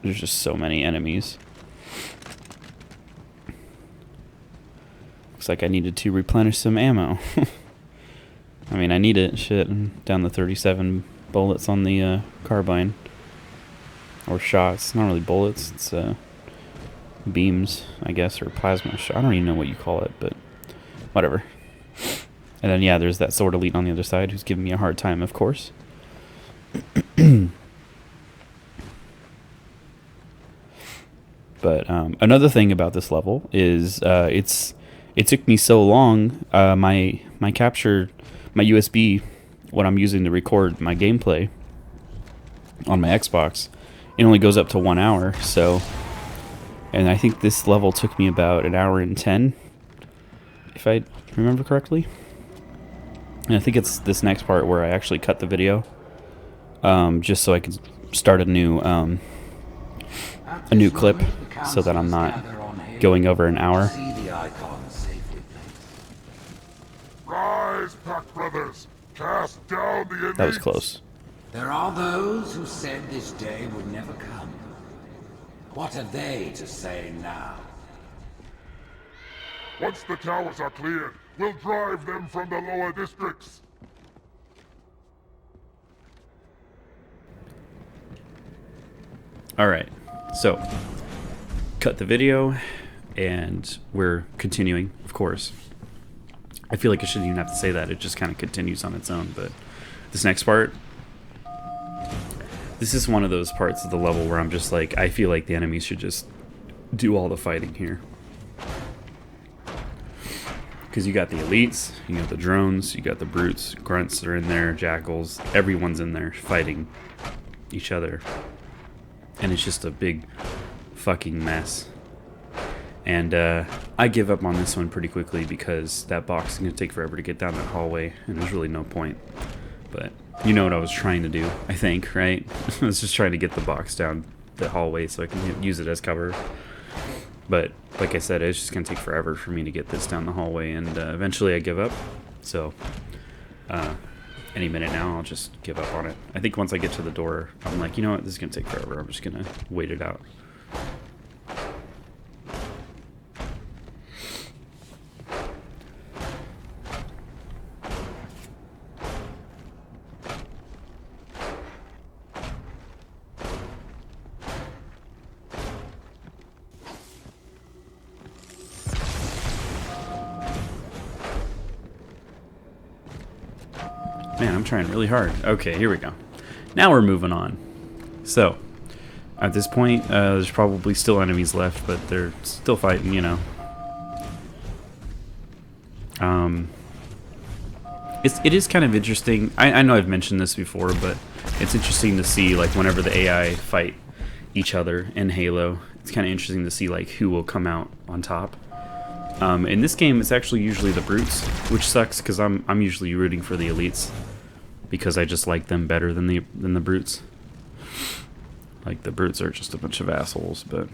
there's just so many enemies. Looks like I needed to replenish some ammo. I mean, I need it. Shit, I'm down to 37 bullets on the carbine. Or shots. Not really bullets, it's beams, I guess, or plasma shot. I don't even know what you call it, but whatever. And then, yeah, there's that sword elite on the other side who's giving me a hard time, of course. But another thing about this level is it took me so long. My USB, what I'm using to record my gameplay on my Xbox, it only goes up to 1 hour. So, and I think this level took me about 1 hour and 10, if I remember correctly. And I think it's this next part where I actually cut the video, just so I can start a new clip, so that I'm not going over an hour. Rise, Pack Brothers! Cast down the elites! That was close. There are those who said this day would never come. What have they to say now? Once the towers are cleared, we'll drive them from the lower districts. Alright, so cut the video, and we're continuing, of course. I feel like I shouldn't even have to say that, it just kind of continues on its own, but this next part, this is one of those parts of the level where I'm just like, I feel like the enemies should just do all the fighting here. Because you got the elites, you got the drones, you got the brutes, grunts are in there, jackals, everyone's in there fighting each other. And it's just a big fucking mess. And I give up on this one pretty quickly because that box is going to take forever to get down that hallway, and there's really no point. But you know what I was trying to do, I think, right? I was just trying to get the box down the hallway so I can use it as cover. But like I said, it's just going to take forever for me to get this down the hallway, and eventually I give up. So any minute now, I'll just give up on it. I think once I get to the door, I'm like, you know what, this is going to take forever. I'm just going to wait it out. Man, I'm trying really hard. Okay, here we go. Now we're moving on. So, at this point, there's probably still enemies left, but they're still fighting, you know. It is kind of interesting. I know I've mentioned this before, but it's interesting to see, like, whenever the AI fight each other in Halo, it's kind of interesting to see, like, who will come out on top. In this game, it's actually usually the brutes, which sucks because I'm usually rooting for the elites because I just like them better than the brutes. Like, the brutes are just a bunch of assholes, but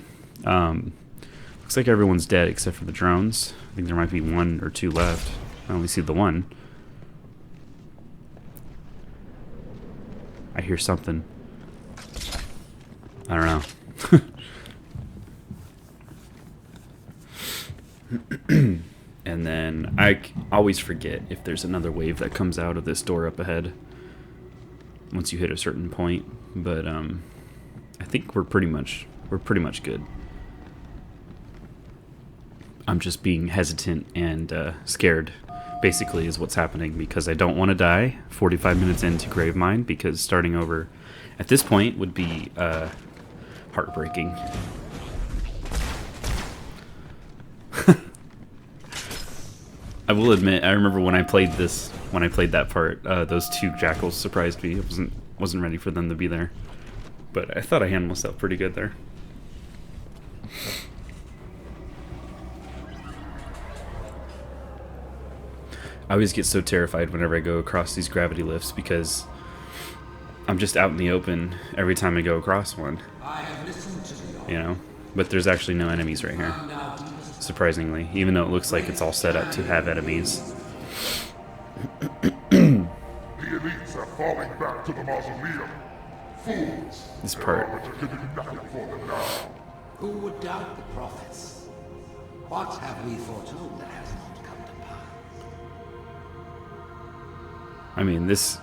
looks like everyone's dead except for the drones. I think there might be 1 or 2 left. I only see the 1. I hear something. I don't know. And then I always forget if there's another wave that comes out of this door up ahead once you hit a certain point, but I think we're pretty much good. I'm just being hesitant and scared, basically, is what's happening, because I don't want to die 45 minutes into Gravemind, because starting over at this point would be heartbreaking. I will admit, I remember when I played that part, those two jackals surprised me. I wasn't ready for them to be there, but I thought I handled myself pretty good there. I always get so terrified whenever I go across these gravity lifts because I'm just out in the open every time I go across one. You know, but there's actually no enemies right here. Surprisingly, even though it looks like it's all set up to have enemies. The elites are falling back to the mausoleum. Fools! This part. Who would doubt the prophets? What have we foretold that has not come to pass? I mean, this,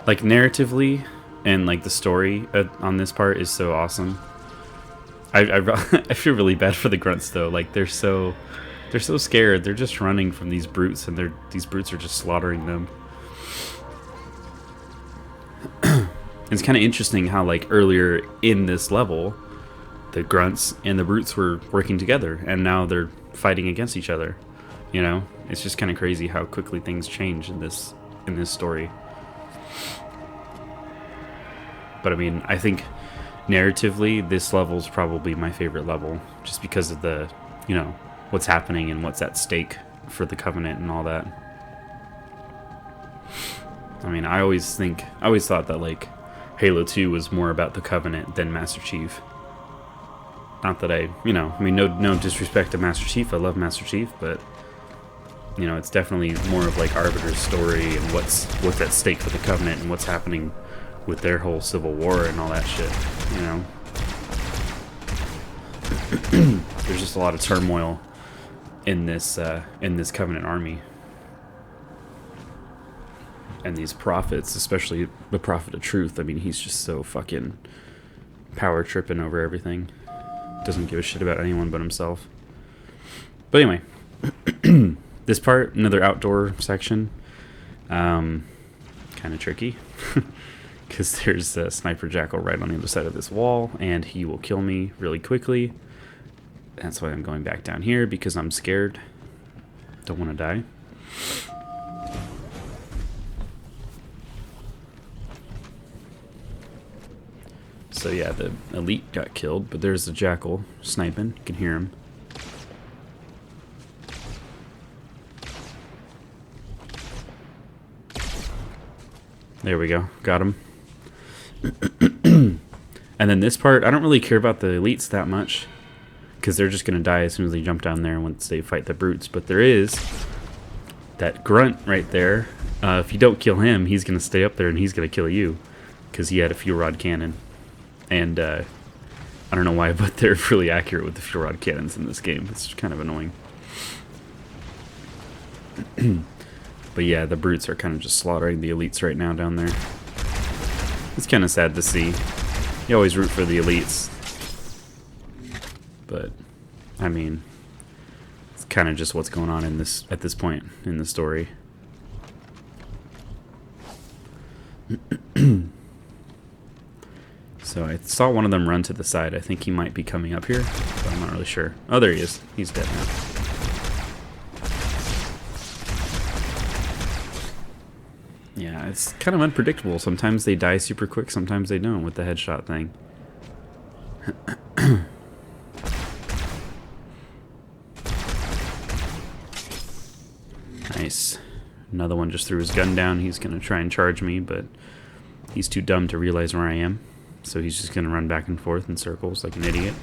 like, narratively and like the story on this part is so awesome. I feel really bad for the grunts though. Like they're so scared. They're just running from these brutes, and these brutes are just slaughtering them. It's kind of interesting how like earlier in this level, the grunts and the brutes were working together, and now they're fighting against each other. You know, it's just kind of crazy how quickly things change in this story. But I mean, I think narratively, this level's probably my favorite level, just because of the, you know, what's happening and what's at stake for the Covenant and all that. I mean, I always thought that like Halo 2 was more about the Covenant than Master Chief. Not that I mean, no disrespect to Master Chief. I love Master Chief, but you know, it's definitely more of like Arbiter's story and what's at stake for the Covenant and what's happening with their whole civil war and all that shit, you know. There's just a lot of turmoil in this Covenant army. And these prophets, especially the Prophet of Truth, I mean, he's just so fucking power tripping over everything. Doesn't give a shit about anyone but himself. But anyway, this part, another outdoor section, kind of tricky. Because there's a sniper jackal right on the other side of this wall, and he will kill me really quickly. That's why I'm going back down here, because I'm scared. Don't want to die. So yeah, the elite got killed, but there's the jackal sniping. You can hear him. There we go. Got him. And then this part, I don't really care about the elites that much, because they're just going to die as soon as they jump down there once they fight the brutes. But there is that grunt right there. If you don't kill him, he's going to stay up there and he's going to kill you, because he had a fuel rod cannon. And I don't know why, but they're really accurate with the fuel rod cannons in this game. It's kind of annoying. But yeah, the brutes are kind of just slaughtering the elites right now down there. It's kind of sad to see. You always root for the elites. But, I mean, it's kind of just what's going on in this at this point in the story. So I saw one of them run to the side. I think he might be coming up here, but I'm not really sure. Oh, there he is. He's dead now. Yeah, it's kind of unpredictable. Sometimes they die super quick, sometimes they don't with the headshot thing. Nice. Another one just threw his gun down. He's going to try and charge me, but he's too dumb to realize where I am. So he's just going to run back and forth in circles like an idiot.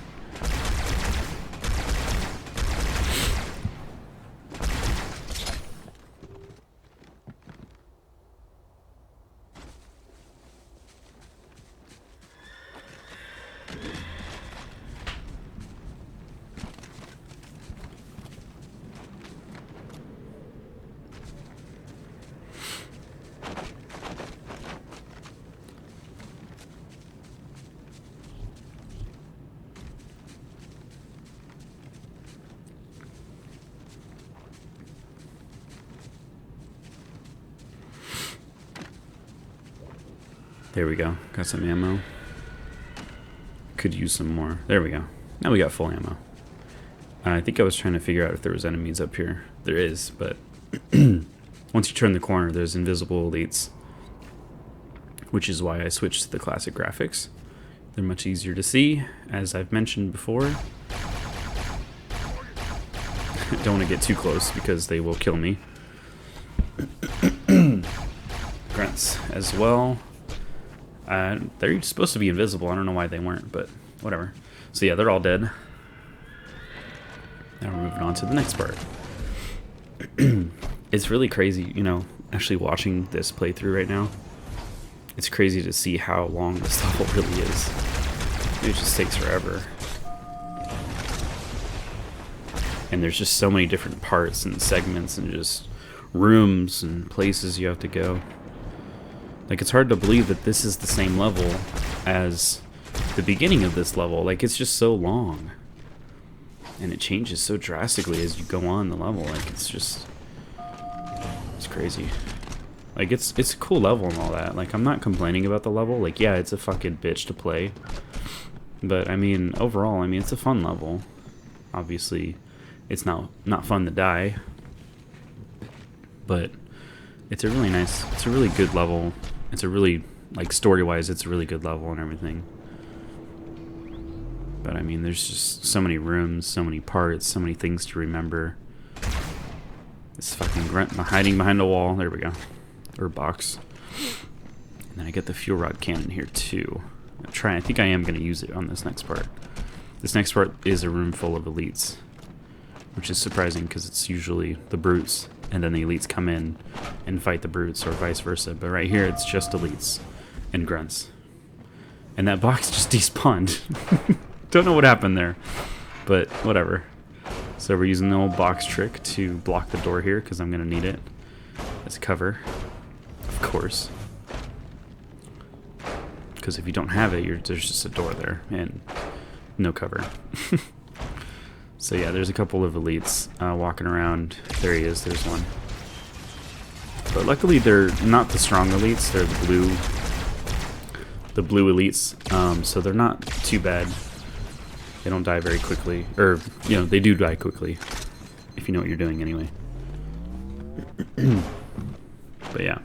There we go. Got some ammo. Could use some more. There we go. Now we got full ammo. I think I was trying to figure out if there was enemies up here. There is, but Once you turn the corner, there's invisible elites, which is why I switched to the classic graphics. They're much easier to see, as I've mentioned before. Don't want to get too close because they will kill me. Grunts as well. They're supposed to be invisible. I don't know why they weren't, but whatever. So yeah, they're all dead. Now we're moving on to the next part. It's really crazy, you know, actually watching this playthrough right now. It's crazy to see how long this level really is. It just takes forever. And there's just so many different parts and segments and just rooms and places you have to go. Like, it's hard to believe that this is the same level as the beginning of this level. Like, it's just so long. And it changes so drastically as you go on the level. Like, it's just... it's crazy. Like, it's a cool level and all that. Like, I'm not complaining about the level. Like, yeah, it's a fucking bitch to play. But, I mean, overall, I mean, it's a fun level. Obviously, it's not fun to die. But it's a really nice, it's a really good level. It's a really, like, story-wise, it's a really good level and everything. But, I mean, there's just so many rooms, so many parts, so many things to remember. This fucking grunt hiding behind a wall. There we go. Or box. And then I get the fuel rod cannon here, too. I think I am going to use it on this next part. This next part is a room full of elites. Which is surprising, because it's usually the brutes. And then the elites come in and fight the brutes, or vice versa. But right here, it's just elites and grunts. And that box just despawned. Don't know what happened there. But whatever. So we're using the old box trick to block the door here, because I'm going to need it as cover. Of course. Because if you don't have it, there's just a door there. And no cover. So yeah, there's a couple of elites walking around. There he is, there's one. But luckily they're not the strong elites, they're the blue elites. So they're not too bad. They don't die very quickly. Or, you know, they do die quickly. If you know what you're doing anyway. But yeah.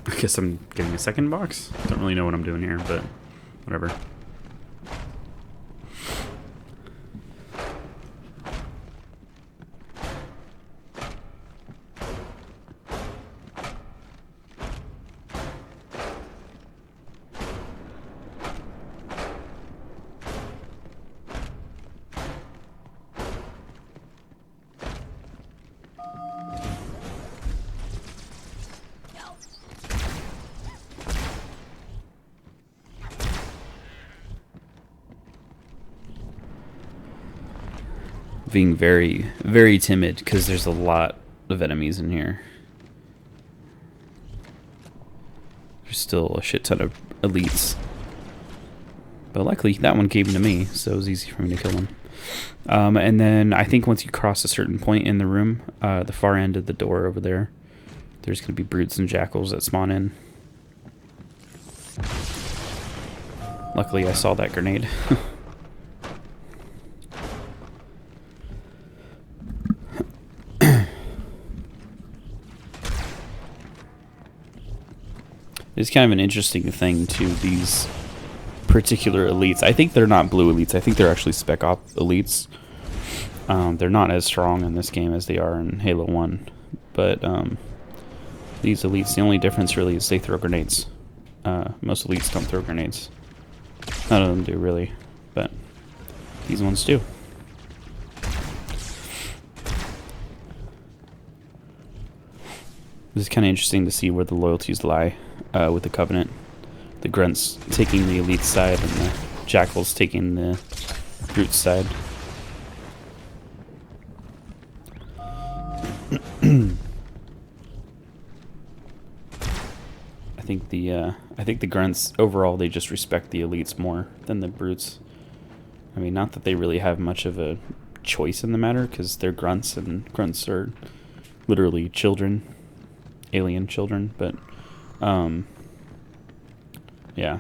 I guess I'm getting a second box. Don't really know what I'm doing here, but whatever. Being very, very timid because there's a lot of enemies in here. There's still a shit ton of elites. But luckily, that one came to me, so it was easy for me to kill him. And then I think once you cross a certain point in the room, the far end of the door over there, there's going to be brutes and jackals that spawn in. Luckily, I saw that grenade. It's kind of an interesting thing to these particular elites. I think they're not blue elites. I think they're actually spec op elites. They're not as strong in this game as they are in Halo 1. But these elites, the only difference really is they throw grenades. Most elites don't throw grenades. None of them do really, but these ones do. This is kind of interesting to see where the loyalties lie with the Covenant. The grunts taking the elite side and the jackals taking the brute side. I think the grunts overall, they just respect the elites more than the brutes. I mean, not that they really have much of a choice in the matter, because they're grunts, and grunts are literally children, alien children. But yeah,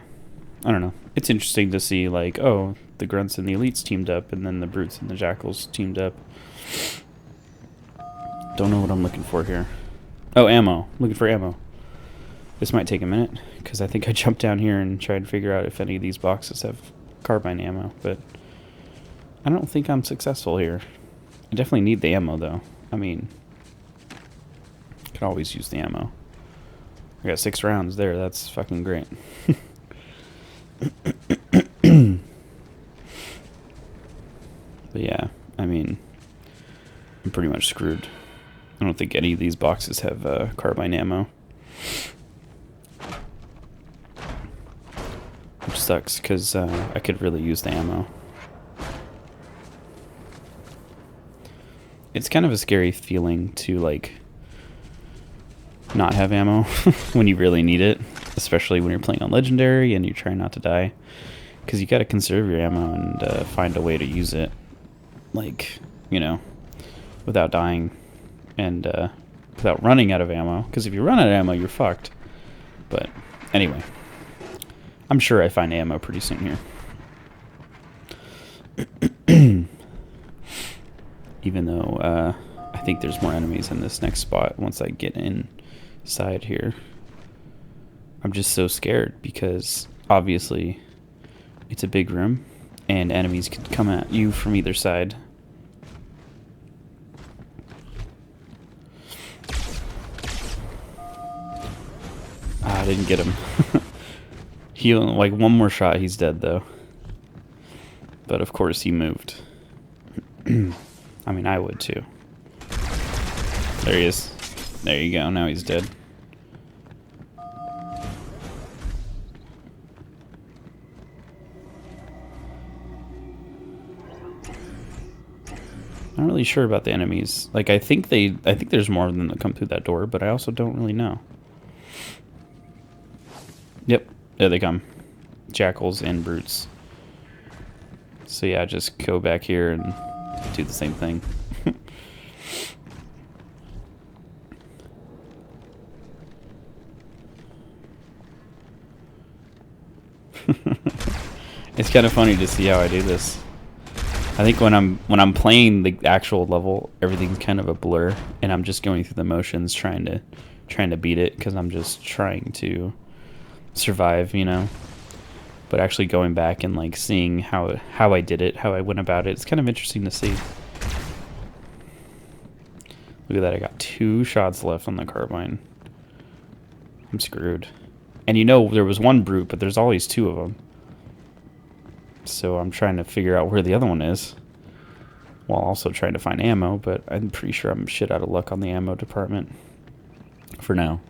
I don't know. It's interesting to see, like, oh, the grunts and the elites teamed up, and then the brutes and the jackals teamed up. Don't know what I'm looking for here. Oh, ammo. Looking for ammo. This might take a minute, because I think I jumped down here and tried to figure out if any of these boxes have carbine ammo, but I don't think I'm successful here. I definitely need the ammo, though. I mean, could always use the ammo. I got 6 rounds there. That's fucking great. But yeah, I mean, I'm pretty much screwed. I don't think any of these boxes have carbine ammo. Which sucks, because I could really use the ammo. It's kind of a scary feeling to, like, not have ammo when you really need it. Especially when you're playing on Legendary and you're trying not to die. Because you gotta conserve your ammo and find a way to use it. Like, you know, without dying. And without running out of ammo. Because if you run out of ammo, you're fucked. But, anyway. I'm sure I find ammo pretty soon here. Even though I think there's more enemies in this next spot once I get inside here. I'm just so scared because obviously it's a big room and enemies could come at you from either side. I didn't get him. He, like, one more shot, he's dead, though. But, of course, he moved. I mean, I would, too. There he is. There you go, now he's dead. Not really sure about the enemies. Like, I think there's more of them that come through that door, but I also don't really know. Yep. There they come. Jackals and brutes. So yeah, just go back here and do the same thing. It's kind of funny to see how I do this. I think when I'm playing the actual level, everything's kind of a blur, and I'm just going through the motions trying to beat it because I'm just trying to survive, you know. But actually going back and like seeing how I did it, how I went about it, it's kind of interesting to see. Look at that, I got 2 shots left on the carbine. I'm screwed. And you know there was one brute, but there's always 2 of them. So I'm trying to figure out where the other one is, while also trying to find ammo, but I'm pretty sure I'm shit out of luck on the ammo department for now.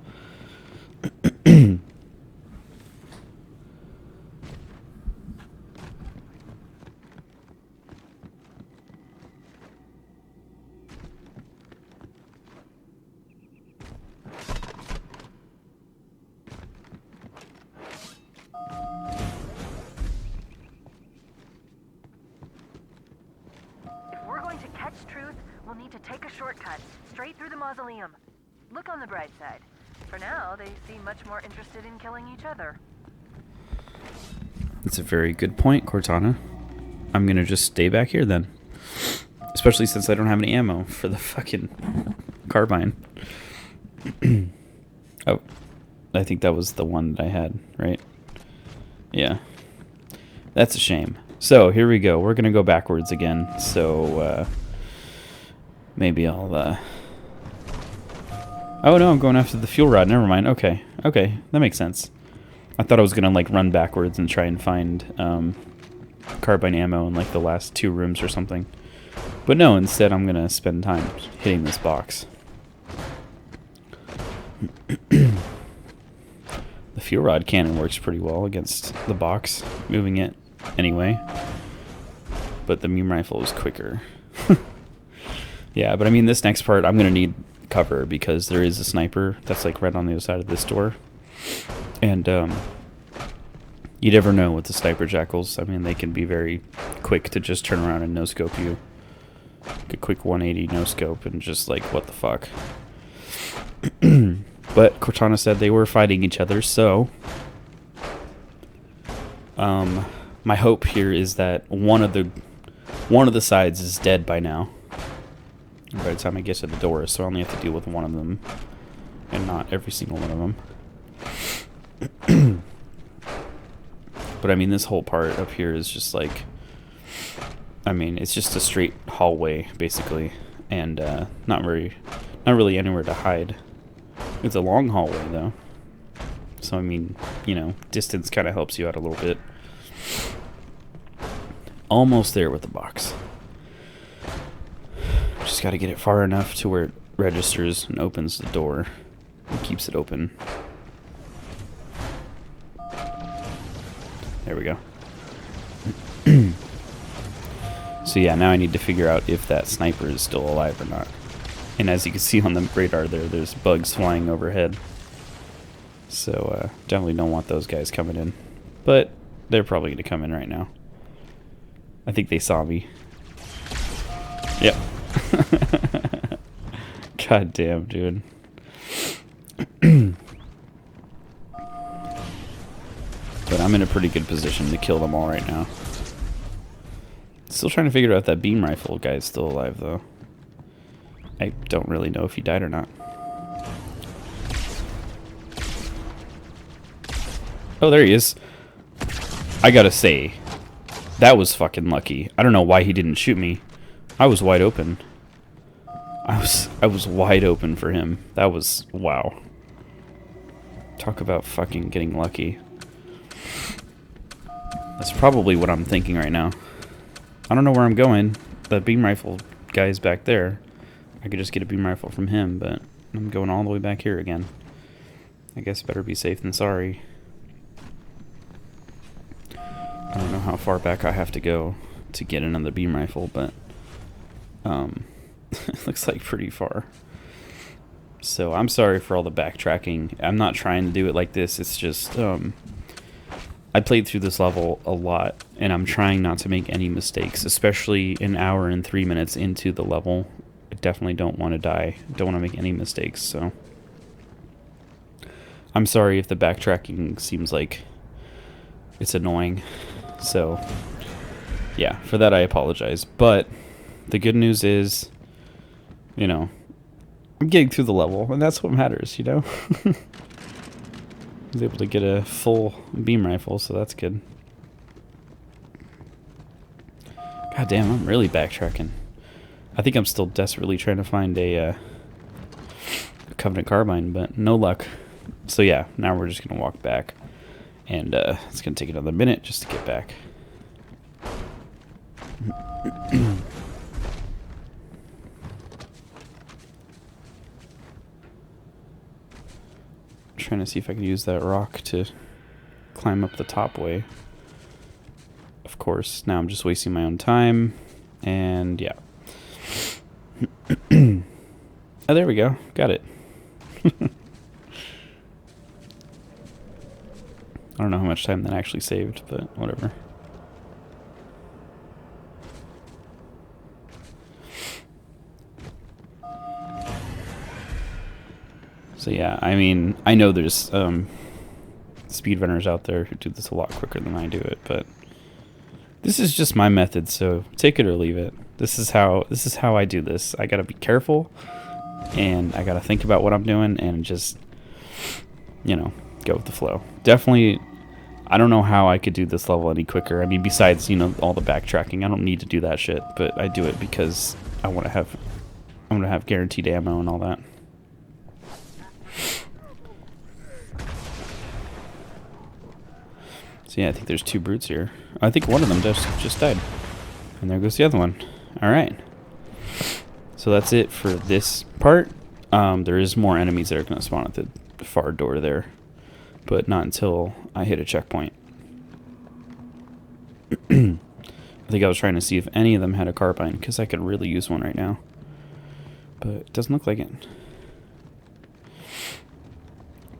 Truth, we'll need to take a shortcut straight through the mausoleum. Look on the bright side. For now, they seem much more interested in killing each other. That's a very good point, Cortana. I'm gonna just stay back here then. Especially since I don't have any ammo for the fucking carbine. Oh, I think that was the one that I had, right? Yeah. That's a shame. So, here we go. We're gonna go backwards again. So, maybe I'll, Oh, no, I'm going after the fuel rod. Never mind. Okay. Okay, that makes sense. I thought I was gonna, like, run backwards and try and find, carbine ammo in, like, the last 2 rooms or something. But no, instead I'm gonna spend time hitting this box. The fuel rod cannon works pretty well against the box, moving it anyway. But the beam rifle is quicker. Yeah, but I mean, this next part, I'm going to need cover because there is a sniper that's like right on the other side of this door. And you never know with the sniper jackals. I mean, they can be very quick to just turn around and no-scope you. Like a quick 180 no-scope and just like, what the fuck. But Cortana said they were fighting each other, so my hope here is that one of the sides is dead by now. By the time I get to the door, so I only have to deal with one of them, and not every single one of them. But I mean, this whole part up here is just like, I mean, it's just a straight hallway basically, and not really anywhere to hide. It's a long hallway though, so I mean, you know, distance kind of helps you out a little bit. Almost there with the box. Just got to get it far enough to where it registers and opens the door and keeps it open. There we go. So yeah, now I need to figure out if that sniper is still alive or not. And as you can see on the radar there, there's bugs flying overhead. So definitely don't want those guys coming in. But they're probably going to come in right now. I think they saw me. Yep. God damn, dude. But I'm in a pretty good position to kill them all right now. Still trying to figure out if that beam rifle guy is still alive, though. I don't really know if he died or not. Oh, there he is. I gotta say, that was fucking lucky. I don't know why he didn't shoot me. I was wide open. I was wide open for him. That was, wow. Talk about fucking getting lucky. That's probably what I'm thinking right now. I don't know where I'm going. The beam rifle guy's back there. I could just get a beam rifle from him, but I'm going all the way back here again. I guess better be safe than sorry. I don't know how far back I have to go to get another beam rifle, but it looks like pretty far. So I'm sorry for all the backtracking. I'm not trying to do it like this. It's just I played through this level a lot, and I'm trying not to make any mistakes, especially an hour and 3 minutes into the level. I definitely don't want to die. Don't want to make any mistakes, so I'm sorry if the backtracking seems like it's annoying. So yeah, for that I apologize. But the good news is, you know, I'm getting through the level, and that's what matters, you know? I was able to get a full beam rifle, so that's good. God damn, I'm really backtracking. I think I'm still desperately trying to find a Covenant carbine, but no luck. So yeah, now we're just going to walk back. And it's going to take another minute just to get back. Trying to see if I can use that rock to climb up the top way. Of course, now I'm just wasting my own time. And yeah. Oh, there we go. Got it. I don't know how much time that actually saved, but whatever. So yeah, I mean, I know there's speedrunners out there who do this a lot quicker than I do it, but this is just my method, so take it or leave it. This is how I do this. I gotta be careful, and I gotta think about what I'm doing, and just, you know, go with the flow. Definitely, I don't know how I could do this level any quicker. I mean, besides, you know, all the backtracking, I don't need to do that shit, but I do it because I want to have guaranteed ammo and all that. So yeah, I think there's two brutes here. I think one of them just died. And there goes the other one. Alright. So that's it for this part. There is more enemies that are going to spawn at the far door there. But not until I hit a checkpoint. I think I was trying to see if any of them had a carbine, because I could really use one right now. But it doesn't look like it.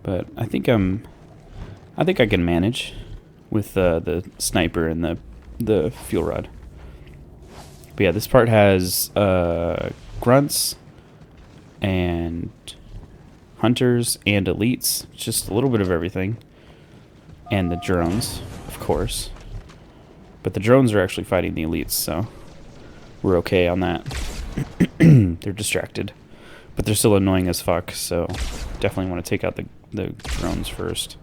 But I think I can manage with the sniper and the fuel rod. But yeah, this part has grunts and hunters and elites, just a little bit of everything, and the drones, of course. But the drones are actually fighting the elites, so we're okay on that. They're distracted. But they're still annoying as fuck, so definitely want to take out the drones first.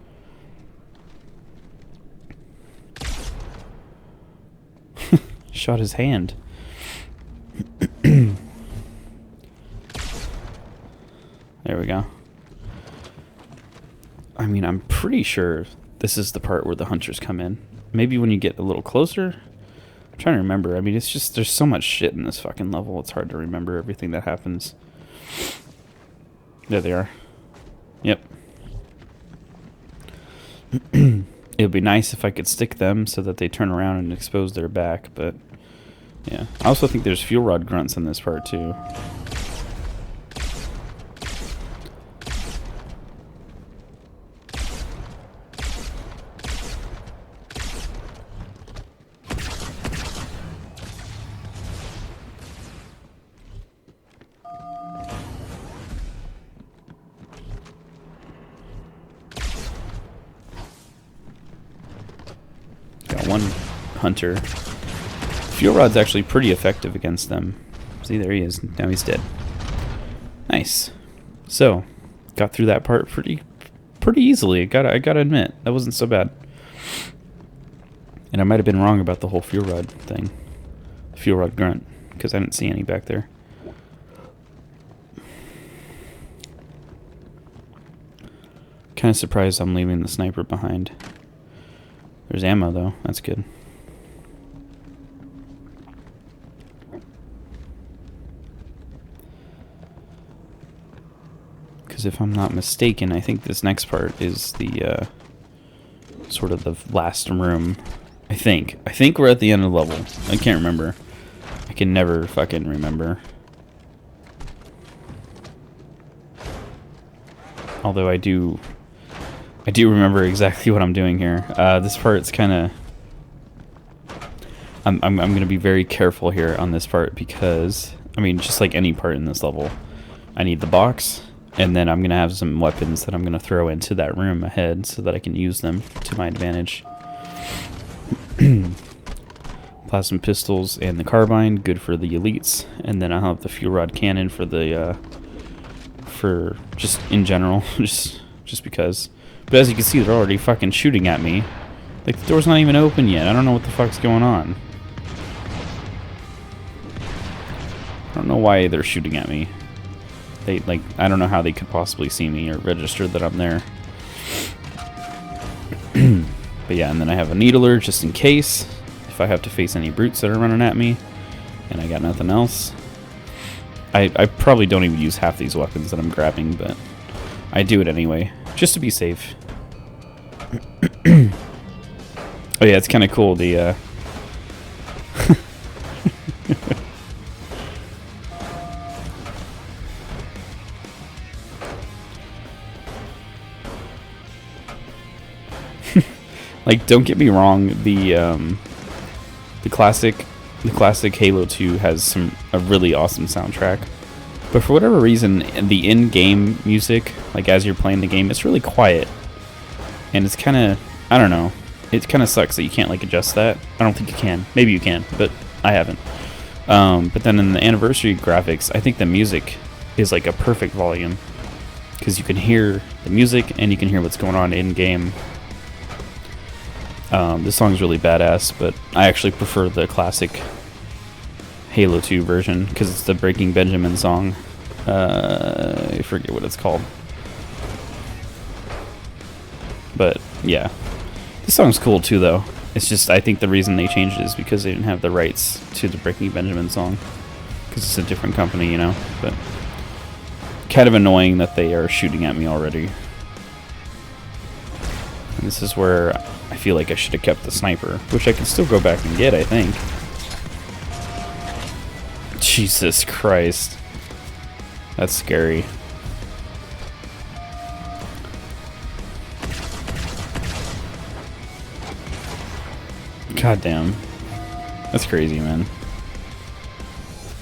Shot his hand. There we go. I mean, I'm pretty sure this is the part where the hunters come in. Maybe when you get a little closer? I'm trying to remember. I mean, it's just, there's so much shit in this fucking level, it's hard to remember everything that happens. There they are. Yep. It would be nice if I could stick them so that they turn around and expose their back, but yeah. I also think there's fuel rod grunts in this part too. Got one hunter. Fuel rod's actually pretty effective against them. See, there he is. Now he's dead. Nice. So, got through that part pretty easily. I gotta admit, that wasn't so bad. And I might have been wrong about the whole fuel rod thing. Fuel rod grunt, because I didn't see any back there. Kind of surprised I'm leaving the sniper behind. There's ammo though, that's good. Because if I'm not mistaken, I think this next part is the sort of the last room. I think we're at the end of the level. I can't remember. I can never fucking remember. Although I do remember exactly what I'm doing here. This part's kind of... I'm going to be very careful here on this part because, I mean, just like any part in this level, I need the box, and then I'm going to have some weapons that I'm going to throw into that room ahead so that I can use them to my advantage. Plasma pistols and the carbine, good for the elites, and then I'll have the fuel rod cannon for the, for just in general, just because. But as you can see, they're already fucking shooting at me. Like, the door's not even open yet. I don't know what the fuck's going on. I don't know why they're shooting at me. They, like, I don't know how they could possibly see me or register that I'm there. But yeah, and then I have a needler just in case. If I have to face any brutes that are running at me. And I got nothing else. I probably don't even use half these weapons that I'm grabbing, but I do it anyway. Just to be safe. Oh yeah, it's kind of cool, the like, don't get me wrong, the classic Halo 2 has a really awesome soundtrack. But for whatever reason, the in-game music, like as you're playing the game, it's really quiet. And it's kind of, I don't know, it kind of sucks that you can't like adjust that. I don't think you can. Maybe you can, but I haven't. But then in the anniversary graphics, I think the music is like a perfect volume. Because you can hear the music and you can hear what's going on in-game. This song's really badass, but I actually prefer the classic Halo 2 version because it's the Breaking Benjamin song. I forget what it's called. But yeah, this song's cool too though. It's just, I think the reason they changed it is because they didn't have the rights to the Breaking Benjamin song because it's a different company, you know. But kind of annoying that they are shooting at me already. And this is where I feel like I should have kept the sniper, which I can still go back and get, I think. Jesus Christ. That's scary. God damn. That's crazy, man.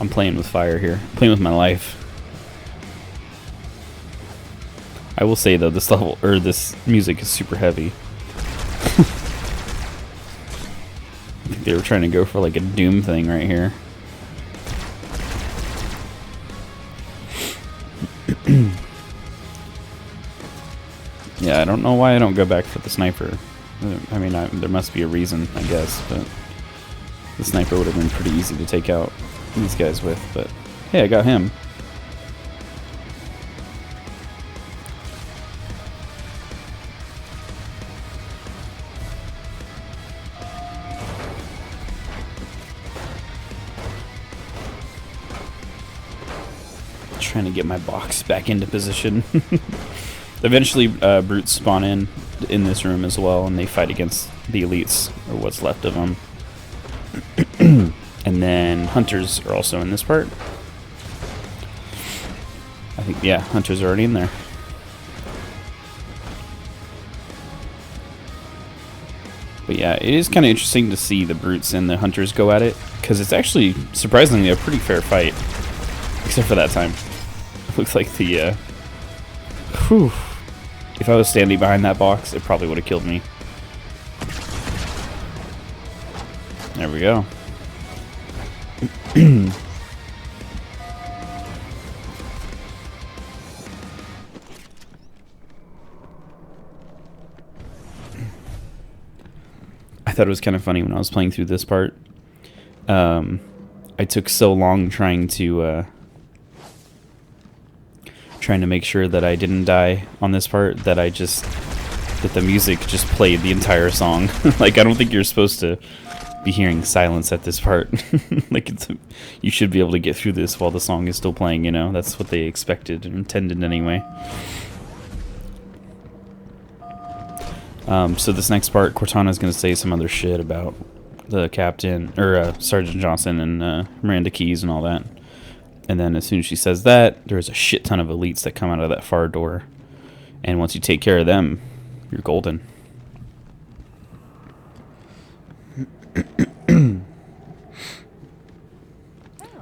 I'm playing with fire here. I'm playing with my life. I will say though, this level, or this music is super heavy. think they were trying to go for like a Doom thing right here. Yeah, I don't know why I don't go back for the sniper. I mean, there must be a reason, I guess, but the sniper would have been pretty easy to take out these guys with, but hey, I got him. Trying to get my box back into position. Eventually, brutes spawn in this room as well, and they fight against the elites, or what's left of them. And then hunters are also in this part. I think, yeah, hunters are already in there. But yeah, it is kind of interesting to see the brutes and the hunters go at it, because it's actually surprisingly a pretty fair fight, except for that time. It looks like the whew. If I was standing behind that box, it probably would have killed me. There we go. I thought it was kind of funny when I was playing through this part. I took so long trying to make sure that I didn't die on this part that that the music just played the entire song. Like, I don't think you're supposed to be hearing silence at this part. Like, you should be able to get through this while the song is still playing, you know? That's what they expected and intended anyway. So this next part, Cortana's gonna say some other shit about the captain, or Sergeant Johnson and Miranda Keyes and all that. And then as soon as she says that, there's a shit ton of elites that come out of that far door. And once you take care of them, you're golden.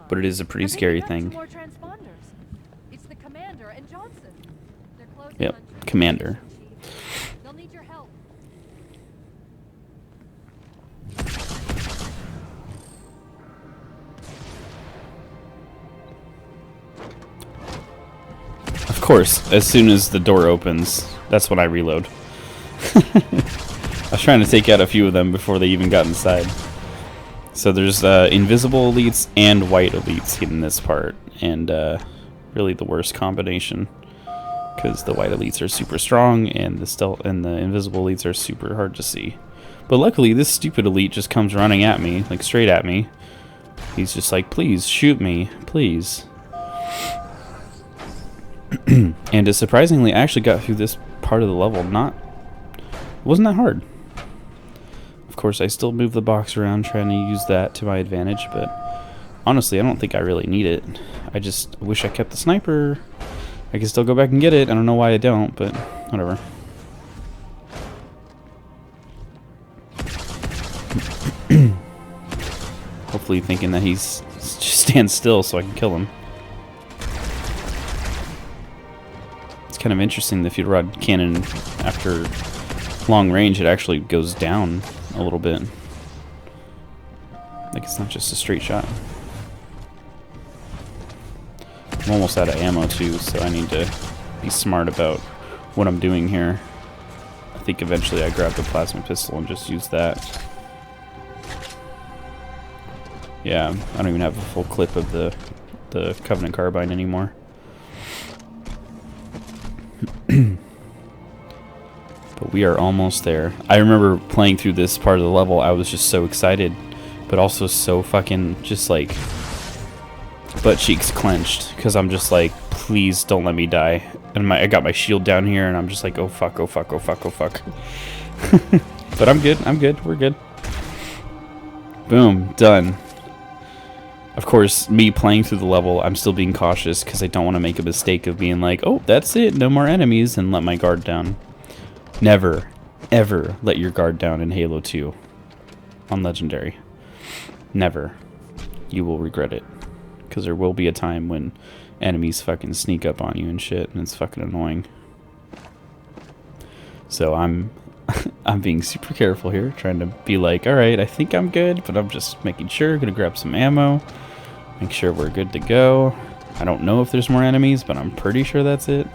But it is a pretty scary thing. It's the commander and Johnson. They're close. Yep, commander. They'll need your help. Of course, as soon as the door opens, that's when I reload. I was trying to take out a few of them before they even got inside. So there's invisible elites and white elites in this part, and really the worst combination, because the white elites are super strong and the invisible elites are super hard to see. But luckily, this stupid elite just comes running at me, like straight at me. He's just like, "Please shoot me, please." And surprisingly, I actually got through this part of the level. It wasn't that hard. Of course, I still move the box around, trying to use that to my advantage, but honestly, I don't think I really need it. I just wish I kept the sniper. I can still go back and get it. I don't know why I don't, but whatever. Hopefully thinking that he's just stands still so I can kill him. It's kind of interesting, the fuel rod cannon, after long range, it actually goes down a little bit. Like, it's not just a straight shot. I'm almost out of ammo too, so I need to be smart about what I'm doing here. I think eventually I grab the plasma pistol and just use that. Yeah, I don't even have a full clip of the Covenant carbine anymore. But we are almost there. I remember playing through this part of the level, I was just so excited, but also so fucking just like butt cheeks clenched, because I'm just like, please don't let me die. And I got my shield down here, and I'm just like, oh fuck, oh fuck, oh fuck, oh fuck. But I'm good, we're good. Boom, done. Of course, me playing through the level, I'm still being cautious because I don't want to make a mistake of being like, oh, that's it, no more enemies, and let my guard down. Never, ever let your guard down in Halo 2 on Legendary. Never. You will regret it. Because there will be a time when enemies fucking sneak up on you and shit, and it's fucking annoying. So I'm I'm being super careful here, trying to be like, alright, I think I'm good, but I'm just making sure. Gonna grab some ammo, make sure we're good to go. I don't know if there's more enemies, but I'm pretty sure that's it.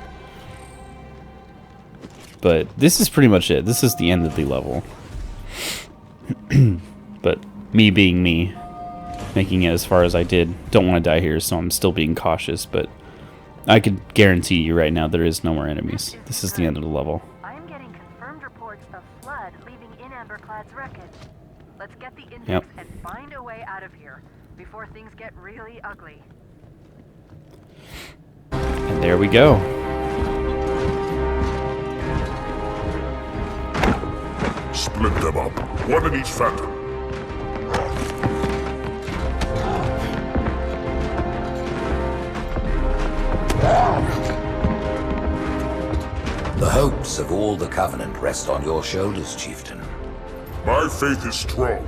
But this is pretty much it. This is the end of the level. But me being me, making it as far as I did, don't want to die here, so I'm still being cautious, but I could guarantee you right now there is no more enemies. This is the end of the level. I am getting confirmed reports of flood leaving in Amberclad's wreckage. Let's get the index Yep. and find a way out of here before things get really ugly. And there we go. Split them up, one in each phantom. The hopes of all the Covenant rest on your shoulders, Chieftain. My faith is strong.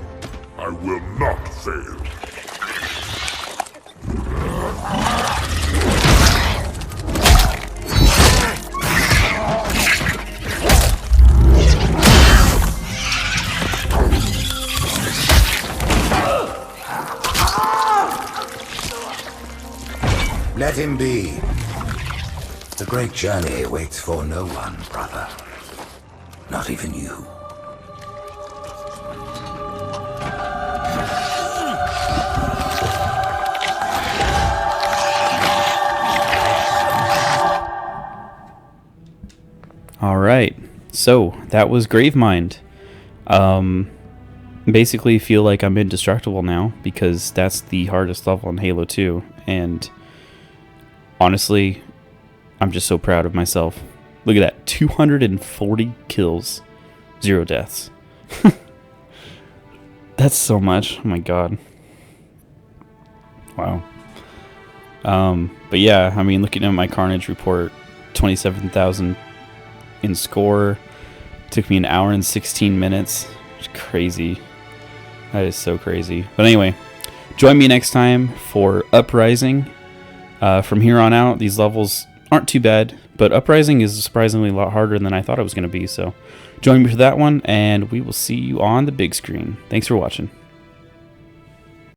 I will not fail. Let him be. The great journey waits for no one, brother. Not even you. Alright, so that was Gravemind. Basically feel like I'm indestructible now because that's the hardest level in Halo 2, and honestly, I'm just so proud of myself. Look at that, 240 kills, 0 deaths. That's so much, oh my god. Wow. But yeah, I mean, looking at my Carnage report, 27,000 in score. Took me an hour and 16 minutes. It's crazy. That is so crazy. But anyway, join me next time for Uprising. From here on out, these levels aren't too bad, but Uprising is surprisingly a lot harder than I thought it was going to be. So join me for that one, and we will see you on the big screen. Thanks for watching.